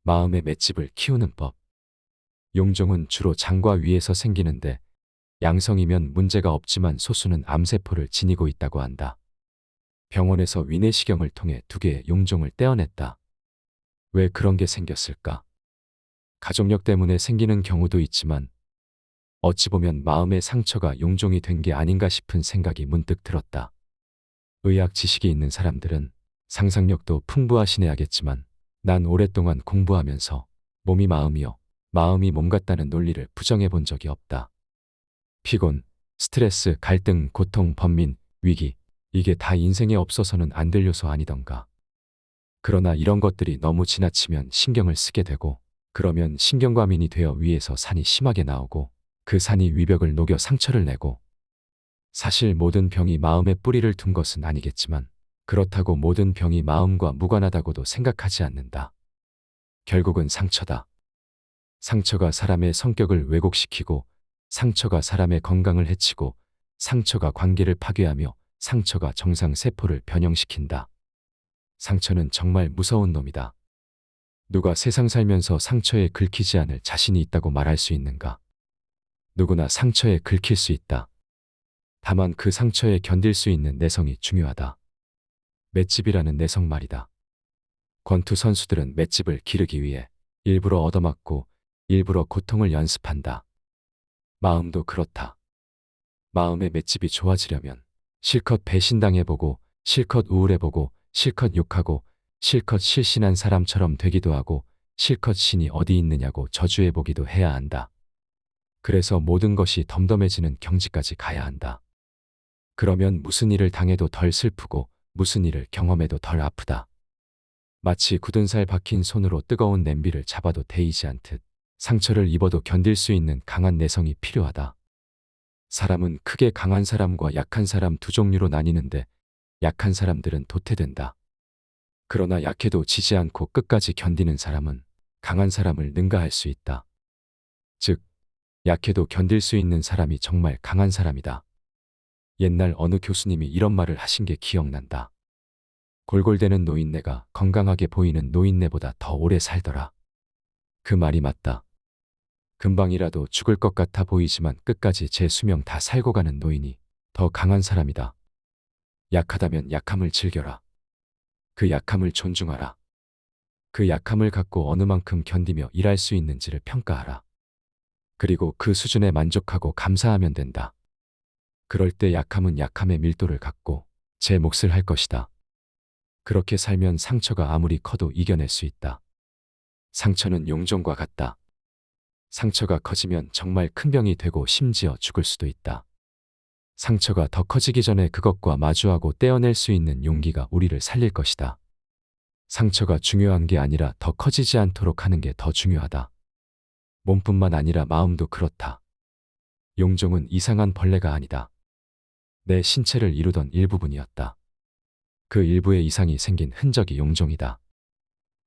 마음의 맷집을 키우는 법. 용종은 주로 장과 위에서 생기는데 양성이면 문제가 없지만 소수는 암세포를 지니고 있다고 한다. 병원에서 위내시경을 통해 2개의 용종을 떼어냈다. 왜 그런 게 생겼을까? 가족력 때문에 생기는 경우도 있지만 어찌 보면 마음의 상처가 용종이 된 게 아닌가 싶은 생각이 문득 들었다. 의학 지식이 있는 사람들은 상상력도 풍부하시네야겠지만 난 오랫동안 공부하면서 몸이 마음이요, 마음이 몸 같다는 논리를 부정해 본 적이 없다. 피곤, 스트레스, 갈등, 고통, 번민, 위기, 이게 다 인생에 없어서는 안 될 요소 아니던가. 그러나 이런 것들이 너무 지나치면 신경을 쓰게 되고 그러면 신경과민이 되어 위에서 산이 심하게 나오고 그 산이 위벽을 녹여 상처를 내고 사실 모든 병이 마음에 뿌리를 둔 것은 아니겠지만 그렇다고 모든 병이 마음과 무관하다고도 생각하지 않는다. 결국은 상처다. 상처가 사람의 성격을 왜곡시키고 상처가 사람의 건강을 해치고 상처가 관계를 파괴하며 상처가 정상세포를 변형시킨다. 상처는 정말 무서운 놈이다. 누가 세상 살면서 상처에 긁히지 않을 자신이 있다고 말할 수 있는가? 누구나 상처에 긁힐 수 있다. 다만 그 상처에 견딜 수 있는 내성이 중요하다. 맷집이라는 내성 말이다. 권투 선수들은 맷집을 기르기 위해 일부러 얻어맞고 일부러 고통을 연습한다. 마음도 그렇다. 마음의 맷집이 좋아지려면 실컷 배신당해보고 실컷 우울해보고 실컷 욕하고 실컷 실신한 사람처럼 되기도 하고 실컷 신이 어디 있느냐고 저주해보기도 해야 한다. 그래서 모든 것이 덤덤해지는 경지까지 가야 한다. 그러면 무슨 일을 당해도 덜 슬프고 무슨 일을 경험해도 덜 아프다. 마치 굳은 살 박힌 손으로 뜨거운 냄비를 잡아도 데이지 않듯 상처를 입어도 견딜 수 있는 강한 내성이 필요하다. 사람은 크게 강한 사람과 약한 사람 두 종류로 나뉘는데 약한 사람들은 도태된다. 그러나 약해도 지지 않고 끝까지 견디는 사람은 강한 사람을 능가할 수 있다. 즉, 약해도 견딜 수 있는 사람이 정말 강한 사람이다. 옛날 어느 교수님이 이런 말을 하신 게 기억난다. 골골대는 노인네가 건강하게 보이는 노인네보다 더 오래 살더라. 그 말이 맞다. 금방이라도 죽을 것 같아 보이지만 끝까지 제 수명 다 살고 가는 노인이 더 강한 사람이다. 약하다면 약함을 즐겨라. 그 약함을 존중하라. 그 약함을 갖고 어느 만큼 견디며 일할 수 있는지를 평가하라. 그리고 그 수준에 만족하고 감사하면 된다. 그럴 때 약함은 약함의 밀도를 갖고 제 몫을 할 것이다. 그렇게 살면 상처가 아무리 커도 이겨낼 수 있다. 상처는 용종과 같다. 상처가 커지면 정말 큰 병이 되고 심지어 죽을 수도 있다. 상처가 더 커지기 전에 그것과 마주하고 떼어낼 수 있는 용기가 우리를 살릴 것이다. 상처가 중요한 게 아니라 더 커지지 않도록 하는 게 더 중요하다. 몸뿐만 아니라 마음도 그렇다. 용종은 이상한 벌레가 아니다. 내 신체를 이루던 일부분이었다. 그 일부에 이상이 생긴 흔적이 용종이다.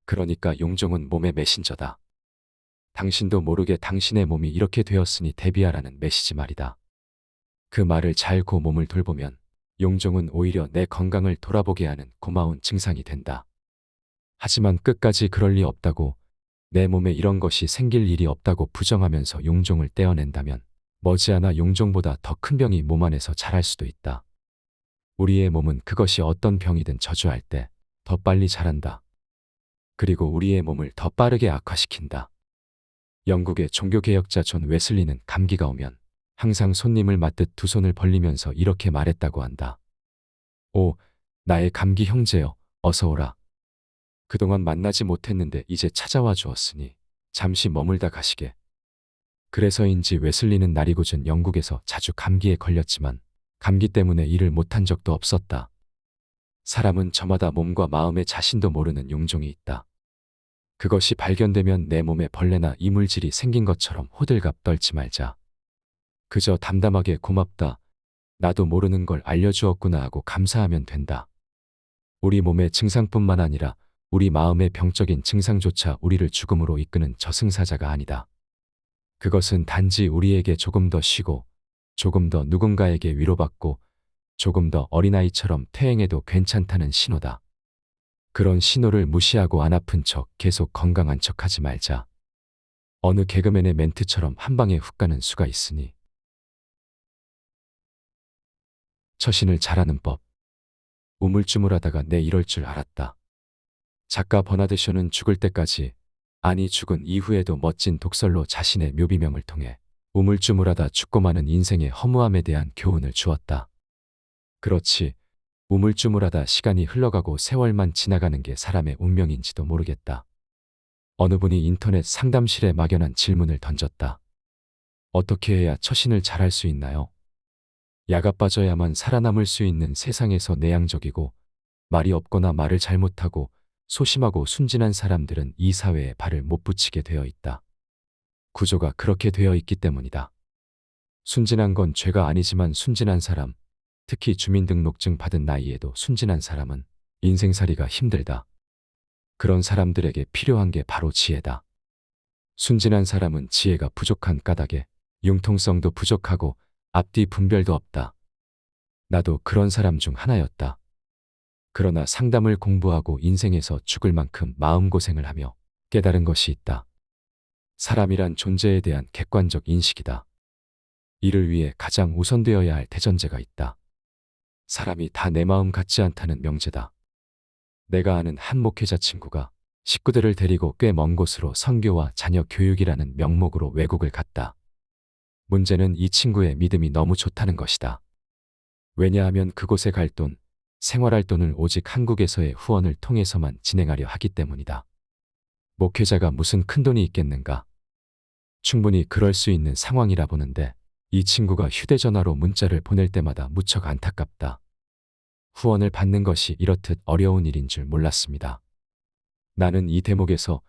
그러니까 용종은 몸의 메신저다. 당신도 모르게 당신의 몸이 이렇게 되었으니 대비하라는 메시지 말이다. 그 말을 잘 고 몸을 돌보면 용종은 오히려 내 건강을 돌아보게 하는 고마운 증상이 된다. 하지만 끝까지 그럴 리 없다고, 내 몸에 이런 것이 생길 일이 없다고 부정하면서 용종을 떼어낸다면 머지않아 용종보다 더 큰 병이 몸 안에서 자랄 수도 있다. 우리의 몸은 그것이 어떤 병이든 저주할 때 더 빨리 자란다. 그리고 우리의 몸을 더 빠르게 악화시킨다. 영국의 종교개혁자 존 웨슬리는 감기가 오면 항상 손님을 맞듯 두 손을 벌리면서 이렇게 말했다고 한다. 오, 나의 감기 형제여, 어서 오라. 그동안 만나지 못했는데 이제 찾아와 주었으니 잠시 머물다 가시게. 그래서인지 웨슬리는 날이 고준 영국에서 자주 감기에 걸렸지만 감기 때문에 일을 못한 적도 없었다. 사람은 저마다 몸과 마음에 자신도 모르는 용종이 있다. 그것이 발견되면 내 몸에 벌레나 이물질이 생긴 것처럼 호들갑 떨지 말자. 그저 담담하게 고맙다. 나도 모르는 걸 알려주었구나 하고 감사하면 된다. 우리 몸의 증상뿐만 아니라 우리 마음의 병적인 증상조차 우리를 죽음으로 이끄는 저승사자가 아니다. 그것은 단지 우리에게 조금 더 쉬고 조금 더 누군가에게 위로받고 조금 더 어린아이처럼 퇴행해도 괜찮다는 신호다. 그런 신호를 무시하고 안 아픈 척 계속 건강한 척하지 말자. 어느 개그맨의 멘트처럼 한 방에 훅 가는 수가 있으니. 처신을 잘하는 법. 우물쭈물하다가 내 이럴 줄 알았다. 작가 버나드 쇼는 죽을 때까지, 아니 죽은 이후에도 멋진 독설로 자신의 묘비명을 통해 우물쭈물하다 죽고 마는 인생의 허무함에 대한 교훈을 주었다. 그렇지, 우물쭈물하다 시간이 흘러가고 세월만 지나가는 게 사람의 운명인지도 모르겠다. 어느 분이 인터넷 상담실에 막연한 질문을 던졌다. 어떻게 해야 처신을 잘할 수 있나요? 약아 빠져야만 살아남을 수 있는 세상에서 내향적이고 말이 없거나 말을 잘못하고 소심하고 순진한 사람들은 이 사회에 발을 못 붙이게 되어 있다. 구조가 그렇게 되어 있기 때문이다. 순진한 건 죄가 아니지만 순진한 사람, 특히 주민등록증 받은 나이에도 순진한 사람은 인생살이가 힘들다. 그런 사람들에게 필요한 게 바로 지혜다. 순진한 사람은 지혜가 부족한 까닭에 융통성도 부족하고 앞뒤 분별도 없다. 나도 그런 사람 중 하나였다. 그러나 상담을 공부하고 인생에서 죽을 만큼 마음고생을 하며 깨달은 것이 있다. 사람이란 존재에 대한 객관적 인식이다. 이를 위해 가장 우선되어야 할 대전제가 있다. 사람이 다 내 마음 같지 않다는 명제다. 내가 아는 한 목회자 친구가 식구들을 데리고 꽤 먼 곳으로 선교와 자녀 교육이라는 명목으로 외국을 갔다. 문제는 이 친구의 믿음이 너무 좋다는 것이다. 왜냐하면 그곳에 갈 돈, 생활할 돈을 오직 한국에서의 후원을 통해서만 진행하려 하기 때문이다. 목회자가 무슨 큰돈이 있겠는가? 충분히 그럴 수 있는 상황이라 보는데 이 친구가 휴대전화로 문자를 보낼 때마다 무척 안타깝다. 후원을 받는 것이 이렇듯 어려운 일인 줄 몰랐습니다. 나는 이 대목에서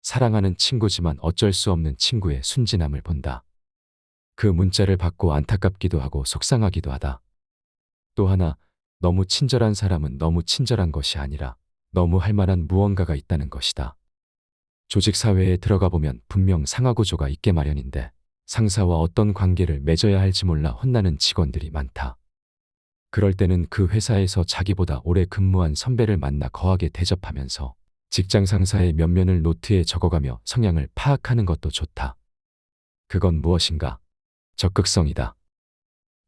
사랑하는 친구지만 어쩔 수 없는 친구의 순진함을 본다. 그 문자를 받고 안타깝기도 하고 속상하기도 하다. 또 하나, 너무 친절한 사람은 너무 친절한 것이 아니라 너무 할 만한 무언가가 있다는 것이다. 조직 사회에 들어가 보면 분명 상하구조가 있게 마련인데 상사와 어떤 관계를 맺어야 할지 몰라 혼나는 직원들이 많다. 그럴 때는 그 회사에서 자기보다 오래 근무한 선배를 만나 거하게 대접하면서 직장 상사의 면면을 노트에 적어가며 성향을 파악하는 것도 좋다. 그건 무엇인가? 적극성이다.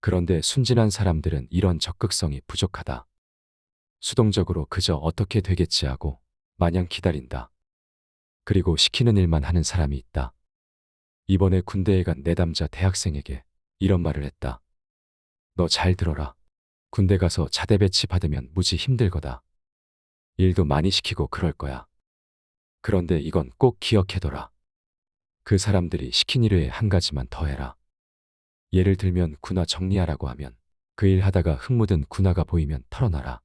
그런데 순진한 사람들은 이런 적극성이 부족하다. 수동적으로 그저 어떻게 되겠지 하고 마냥 기다린다. 그리고 시키는 일만 하는 사람이 있다. 이번에 군대에 간 내담자 대학생에게 이런 말을 했다. 너 잘 들어라. 군대 가서 자대 배치 받으면 무지 힘들거다. 일도 많이 시키고 그럴 거야. 그런데 이건 꼭 기억해둬라. 그 사람들이 시킨 일 외에 한 가지만 더 해라. 예를 들면 군화 정리하라고 하면 그 일 하다가 흙 묻은 군화가 보이면 털어놔라.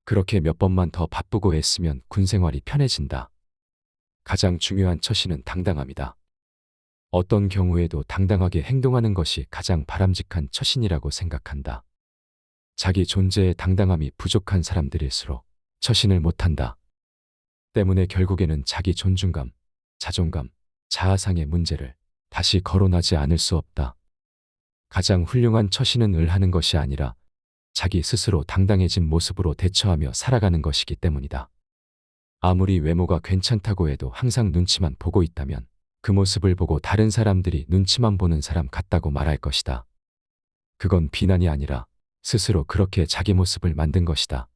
그렇게 몇 번만 더 바쁘고 애쓰면 군 생활이 편해진다. 가장 중요한 처신은 당당함이다. 어떤 경우에도 당당하게 행동하는 것이 가장 바람직한 처신이라고 생각한다. 자기 존재에 당당함이 부족한 사람들일수록 처신을 못한다. 때문에 결국에는 자기 존중감, 자존감, 자아상의 문제를 다시 거론하지 않을 수 없다. 가장 훌륭한 처신은 을하는 것이 아니라 자기 스스로 당당해진 모습으로 대처하며 살아가는 것이기 때문이다. 아무리 외모가 괜찮다고 해도 항상 눈치만 보고 있다면 그 모습을 보고 다른 사람들이 눈치만 보는 사람 같다고 말할 것이다. 그건 비난이 아니라 스스로 그렇게 자기 모습을 만든 것이다.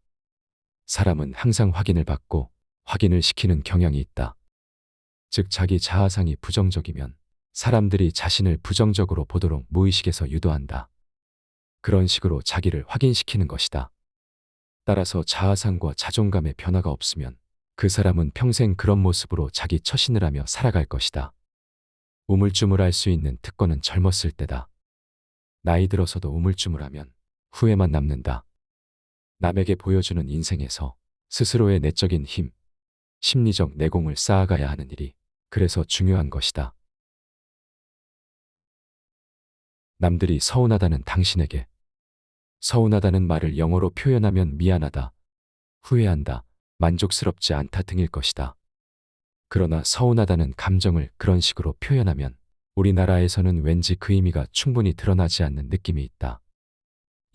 사람은 항상 확인을 받고 확인을 시키는 경향이 있다. 즉 자기 자아상이 부정적이면 사람들이 자신을 부정적으로 보도록 무의식에서 유도한다. 그런 식으로 자기를 확인시키는 것이다. 따라서 자아상과 자존감의 변화가 없으면 그 사람은 평생 그런 모습으로 자기 처신을 하며 살아갈 것이다. 우물쭈물할 수 있는 특권은 젊었을 때다. 나이 들어서도 우물쭈물하면 후회만 남는다. 남에게 보여주는 인생에서 스스로의 내적인 힘, 심리적 내공을 쌓아가야 하는 일이 그래서 중요한 것이다. 남들이 서운하다는 당신에게 서운하다는 말을 영어로 표현하면 미안하다, 후회한다, 만족스럽지 않다 등일 것이다. 그러나 서운하다는 감정을 그런 식으로 표현하면 우리나라에서는 왠지 그 의미가 충분히 드러나지 않는 느낌이 있다.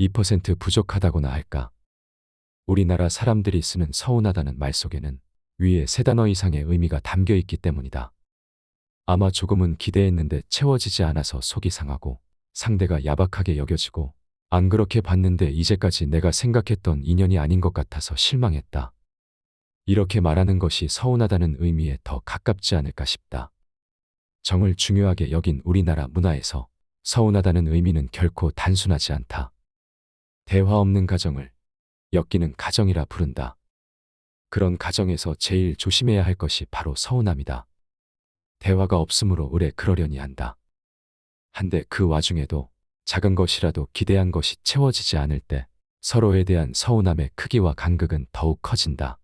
2% 부족하다고나 할까? 우리나라 사람들이 쓰는 서운하다는 말 속에는 위에 3단어 이상의 의미가 담겨 있기 때문이다. 아마 조금은 기대했는데 채워지지 않아서 속이 상하고 상대가 야박하게 여겨지고 안 그렇게 봤는데 이제까지 내가 생각했던 인연이 아닌 것 같아서 실망했다. 이렇게 말하는 것이 서운하다는 의미에 더 가깝지 않을까 싶다. 정을 중요하게 여긴 우리나라 문화에서 서운하다는 의미는 결코 단순하지 않다. 대화 없는 가정을 엮이는 가정이라 부른다. 그런 가정에서 제일 조심해야 할 것이 바로 서운함이다. 대화가 없으므로 의뢰 그러려니 한다. 한데 그 와중에도 작은 것이라도 기대한 것이 채워지지 않을 때 서로에 대한 서운함의 크기와 간극은 더욱 커진다.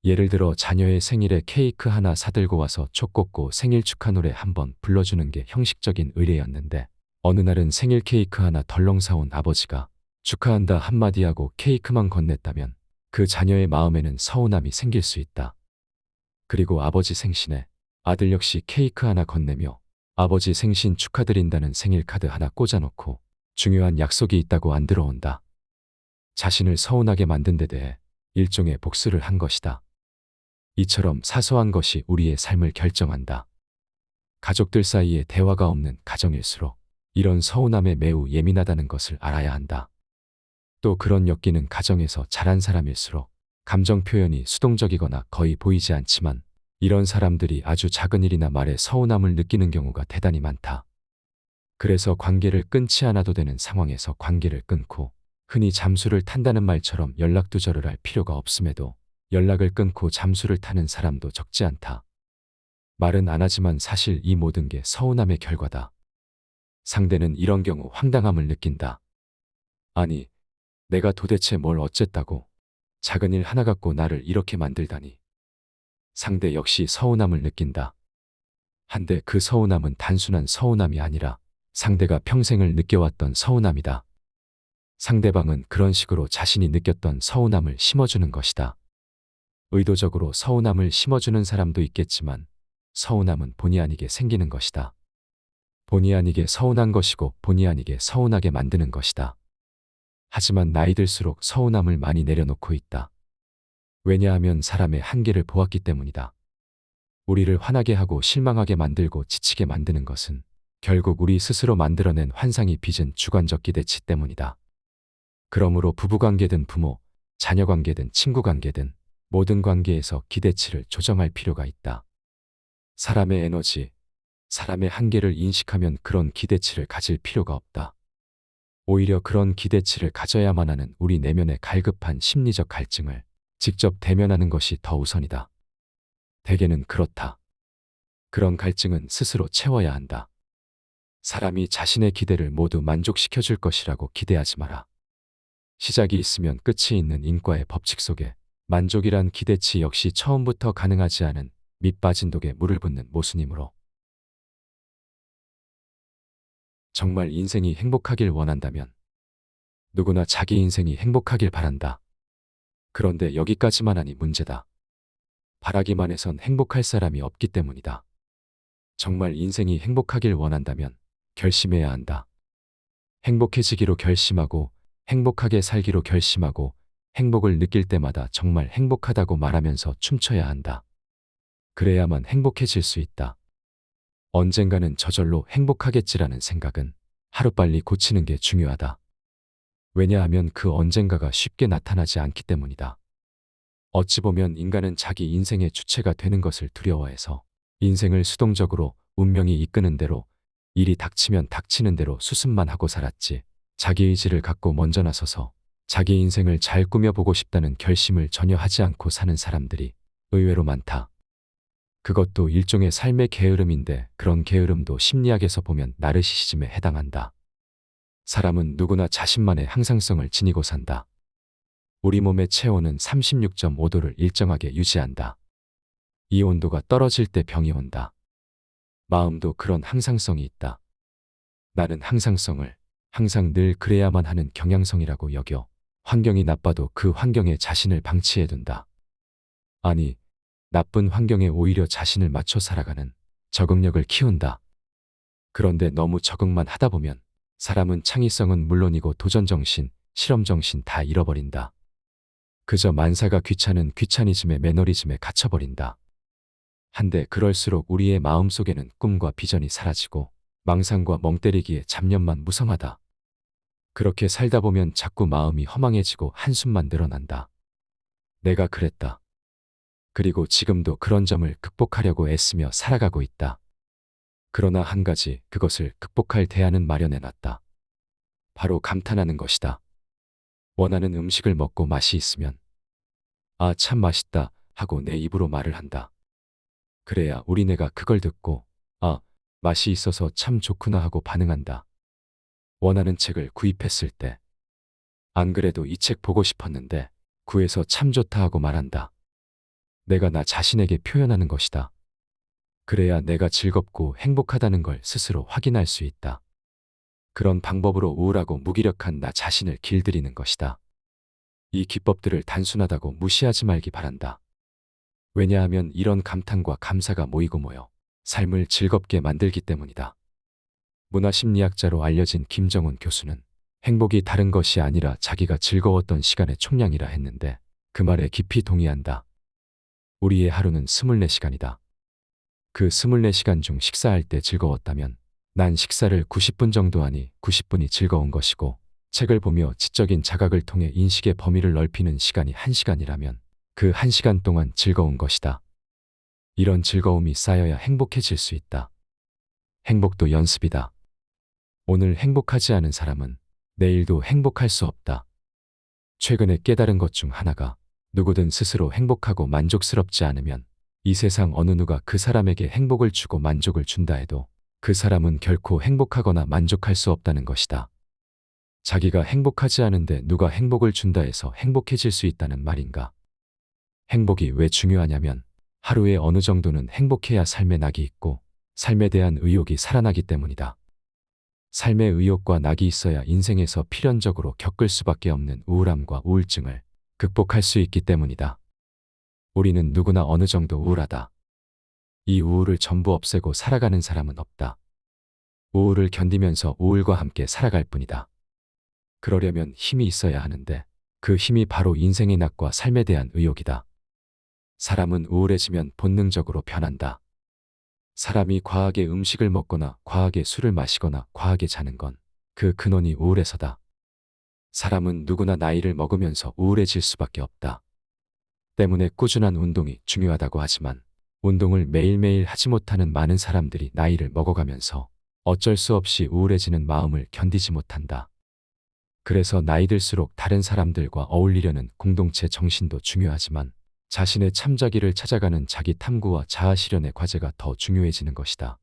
예를 들어 자녀의 생일에 케이크 하나 사들고 와서 촉 꽂고 생일 축하 노래 한번 불러주는 게 형식적인 의례였는데 어느 날은 생일 케이크 하나 덜렁 사온 아버지가 축하한다 한마디 하고 케이크만 건넸다면 그 자녀의 마음에는 서운함이 생길 수 있다. 그리고 아버지 생신에 아들 역시 케이크 하나 건네며 아버지 생신 축하드린다는 생일 카드 하나 꽂아놓고 중요한 약속이 있다고 안 들어온다. 자신을 서운하게 만든 데 대해 일종의 복수를 한 것이다. 이처럼 사소한 것이 우리의 삶을 결정한다. 가족들 사이에 대화가 없는 가정일수록 이런 서운함에 매우 예민하다는 것을 알아야 한다. 또 그런 엮이는 가정에서 자란 사람일수록 감정 표현이 수동적이거나 거의 보이지 않지만 이런 사람들이 아주 작은 일이나 말에 서운함을 느끼는 경우가 대단히 많다. 그래서 관계를 끊지 않아도 되는 상황에서 관계를 끊고 흔히 잠수를 탄다는 말처럼 연락 두절을 할 필요가 없음에도 연락을 끊고 잠수를 타는 사람도 적지 않다. 말은 안 하지만 사실 이 모든 게 서운함의 결과다. 상대는 이런 경우 황당함을 느낀다. 아니, 내가 도대체 뭘 어쨌다고 작은 일 하나 갖고 나를 이렇게 만들다니. 상대 역시 서운함을 느낀다. 한데 그 서운함은 단순한 서운함이 아니라 상대가 평생을 느껴왔던 서운함이다. 상대방은 그런 식으로 자신이 느꼈던 서운함을 심어주는 것이다. 의도적으로 서운함을 심어주는 사람도 있겠지만 서운함은 본의 아니게 생기는 것이다. 본의 아니게 서운한 것이고 본의 아니게 서운하게 만드는 것이다. 하지만 나이 들수록 서운함을 많이 내려놓고 있다. 왜냐하면 사람의 한계를 보았기 때문이다. 우리를 화나게 하고 실망하게 만들고 지치게 만드는 것은 결국 우리 스스로 만들어낸 환상이 빚은 주관적 기대치 때문이다. 그러므로 부부관계든 부모, 자녀관계든 친구관계든 모든 관계에서 기대치를 조정할 필요가 있다. 사람의 에너지, 사람의 한계를 인식하면 그런 기대치를 가질 필요가 없다. 오히려 그런 기대치를 가져야만 하는 우리 내면의 갈급한 심리적 갈증을 직접 대면하는 것이 더 우선이다. 대개는 그렇다. 그런 갈증은 스스로 채워야 한다. 사람이 자신의 기대를 모두 만족시켜 줄 것이라고 기대하지 마라. 시작이 있으면 끝이 있는 인과의 법칙 속에 만족이란 기대치 역시 처음부터 가능하지 않은 밑 빠진 독에 물을 붓는 모순이므로 정말 인생이 행복하길 원한다면 누구나 자기 인생이 행복하길 바란다. 그런데 여기까지만 하니 문제다. 바라기만 해선 행복할 사람이 없기 때문이다. 정말 인생이 행복하길 원한다면 결심해야 한다. 행복해지기로 결심하고 행복하게 살기로 결심하고 행복을 느낄 때마다 정말 행복하다고 말하면서 춤춰야 한다. 그래야만 행복해질 수 있다. 언젠가는 저절로 행복하겠지라는 생각은 하루빨리 고치는 게 중요하다. 왜냐하면 그 언젠가가 쉽게 나타나지 않기 때문이다. 어찌 보면 인간은 자기 인생의 주체가 되는 것을 두려워해서 인생을 수동적으로 운명이 이끄는 대로 일이 닥치면 닥치는 대로 수습만 하고 살았지 자기 의지를 갖고 먼저 나서서 자기 인생을 잘 꾸며보고 싶다는 결심을 전혀 하지 않고 사는 사람들이 의외로 많다. 그것도 일종의 삶의 게으름인데 그런 게으름도 심리학에서 보면 나르시시즘에 해당한다. 사람은 누구나 자신만의 항상성을 지니고 산다. 우리 몸의 체온은 36.5도를 일정하게 유지한다. 이 온도가 떨어질 때 병이 온다. 마음도 그런 항상성이 있다. 나는 항상성을 항상 늘 그래야만 하는 경향성이라고 여겨 환경이 나빠도 그 환경에 자신을 방치해둔다. 아니, 나쁜 환경에 오히려 자신을 맞춰 살아가는 적응력을 키운다. 그런데 너무 적응만 하다 보면 사람은 창의성은 물론이고 도전정신, 실험정신 다 잃어버린다. 그저 만사가 귀찮은 귀차니즘의 매너리즘에 갇혀버린다. 한데 그럴수록 우리의 마음속에는 꿈과 비전이 사라지고 망상과 멍때리기에 잡념만 무성하다. 그렇게 살다 보면 자꾸 마음이 허망해지고 한숨만 늘어난다. 내가 그랬다. 그리고 지금도 그런 점을 극복하려고 애쓰며 살아가고 있다. 그러나 한 가지 그것을 극복할 대안은 마련해놨다. 바로 감탄하는 것이다. 원하는 음식을 먹고 맛이 있으면 아, 참 맛있다 하고 내 입으로 말을 한다. 그래야 우리뇌가 그걸 듣고 아, 맛이 있어서 참 좋구나 하고 반응한다. 원하는 책을 구입했을 때 안 그래도 이 책 보고 싶었는데 구해서 참 좋다 하고 말한다. 내가 나 자신에게 표현하는 것이다. 그래야 내가 즐겁고 행복하다는 걸 스스로 확인할 수 있다. 그런 방법으로 우울하고 무기력한 나 자신을 길들이는 것이다. 이 기법들을 단순하다고 무시하지 말기 바란다. 왜냐하면 이런 감탄과 감사가 모이고 모여 삶을 즐겁게 만들기 때문이다. 문화심리학자로 알려진 김정훈 교수는 행복이 다른 것이 아니라 자기가 즐거웠던 시간의 총량이라 했는데 그 말에 깊이 동의한다. 우리의 하루는 24시간이다. 그 24시간 중 식사할 때 즐거웠다면 난 식사를 90분 정도 하니 90분이 즐거운 것이고 책을 보며 지적인 자각을 통해 인식의 범위를 넓히는 시간이 1시간이라면 그 1시간 동안 즐거운 것이다. 이런 즐거움이 쌓여야 행복해질 수 있다. 행복도 연습이다. 오늘 행복하지 않은 사람은 내일도 행복할 수 없다. 최근에 깨달은 것 중 하나가 누구든 스스로 행복하고 만족스럽지 않으면 이 세상 어느 누가 그 사람에게 행복을 주고 만족을 준다 해도 그 사람은 결코 행복하거나 만족할 수 없다는 것이다. 자기가 행복하지 않은데 누가 행복을 준다 해서 행복해질 수 있다는 말인가? 행복이 왜 중요하냐면 하루에 어느 정도는 행복해야 삶에 낙이 있고 삶에 대한 의욕이 살아나기 때문이다. 삶의 의욕과 낙이 있어야 인생에서 필연적으로 겪을 수밖에 없는 우울함과 우울증을 극복할 수 있기 때문이다. 우리는 누구나 어느 정도 우울하다. 이 우울을 전부 없애고 살아가는 사람은 없다. 우울을 견디면서 우울과 함께 살아갈 뿐이다. 그러려면 힘이 있어야 하는데 그 힘이 바로 인생의 낙과 삶에 대한 의욕이다. 사람은 우울해지면 본능적으로 변한다. 사람이 과하게 음식을 먹거나 과하게 술을 마시거나 과하게 자는 건 그 근원이 우울해서다. 사람은 누구나 나이를 먹으면서 우울해질 수밖에 없다. 때문에 꾸준한 운동이 중요하다고 하지만 운동을 매일매일 하지 못하는 많은 사람들이 나이를 먹어가면서 어쩔 수 없이 우울해지는 마음을 견디지 못한다. 그래서 나이 들수록 다른 사람들과 어울리려는 공동체 정신도 중요하지만 자신의 참자기를 찾아가는 자기 탐구와 자아 실현의 과제가 더 중요해지는 것이다.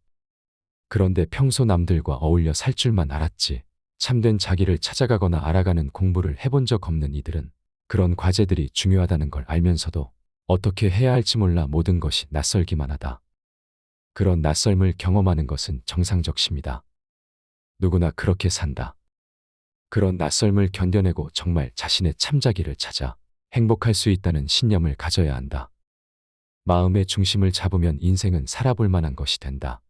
그런데 평소 남들과 어울려 살 줄만 알았지 참된 자기를 찾아가거나 알아가는 공부를 해본 적 없는 이들은 그런 과제들이 중요하다는 걸 알면서도 어떻게 해야 할지 몰라 모든 것이 낯설기만 하다. 그런 낯설음을 경험하는 것은 정상적 시입니다. 누구나 그렇게 산다. 그런 낯설음을 견뎌내고 정말 자신의 참자기를 찾아 행복할 수 있다는 신념을 가져야 한다. 마음의 중심을 잡으면 인생은 살아볼 만한 것이 된다.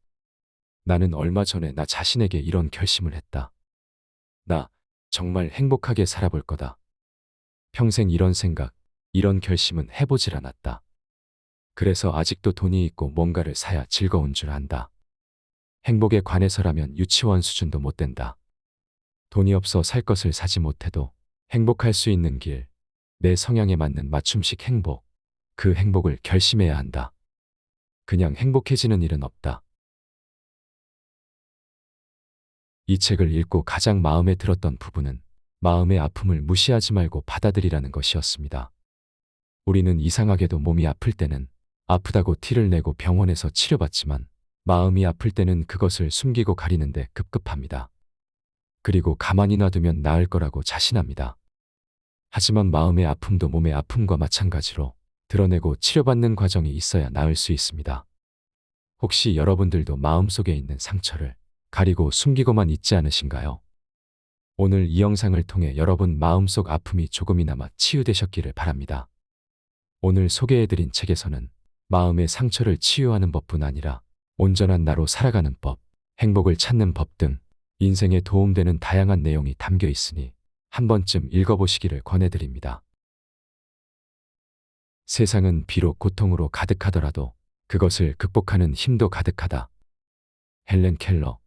나는 얼마 전에 나 자신에게 이런 결심을 했다. 나 정말 행복하게 살아볼 거다. 평생 이런 생각, 이런 결심은 해보질 않았다. 그래서 아직도 돈이 있고 뭔가를 사야 즐거운 줄 안다. 행복에 관해서라면 유치원 수준도 못 된다. 돈이 없어 살 것을 사지 못해도 행복할 수 있는 길, 내 성향에 맞는 맞춤식 행복, 그 행복을 결심해야 한다. 그냥 행복해지는 일은 없다. 이 책을 읽고 가장 마음에 들었던 부분은 마음의 아픔을 무시하지 말고 받아들이라는 것이었습니다. 우리는 이상하게도 몸이 아플 때는 아프다고 티를 내고 병원에서 치료받지만 마음이 아플 때는 그것을 숨기고 가리는데 급급합니다. 그리고 가만히 놔두면 나을 거라고 자신합니다. 하지만 마음의 아픔도 몸의 아픔과 마찬가지로 드러내고 치료받는 과정이 있어야 나을 수 있습니다. 혹시 여러분들도 마음속에 있는 상처를 가리고 숨기고만 있지 않으신가요? 오늘 이 영상을 통해 여러분 마음속 아픔이 조금이나마 치유되셨기를 바랍니다. 오늘 소개해드린 책에서는 마음의 상처를 치유하는 법뿐 아니라 온전한 나로 살아가는 법, 행복을 찾는 법 등 인생에 도움되는 다양한 내용이 담겨 있으니 한 번쯤 읽어보시기를 권해드립니다. 세상은 비록 고통으로 가득하더라도 그것을 극복하는 힘도 가득하다. 헬렌 켈러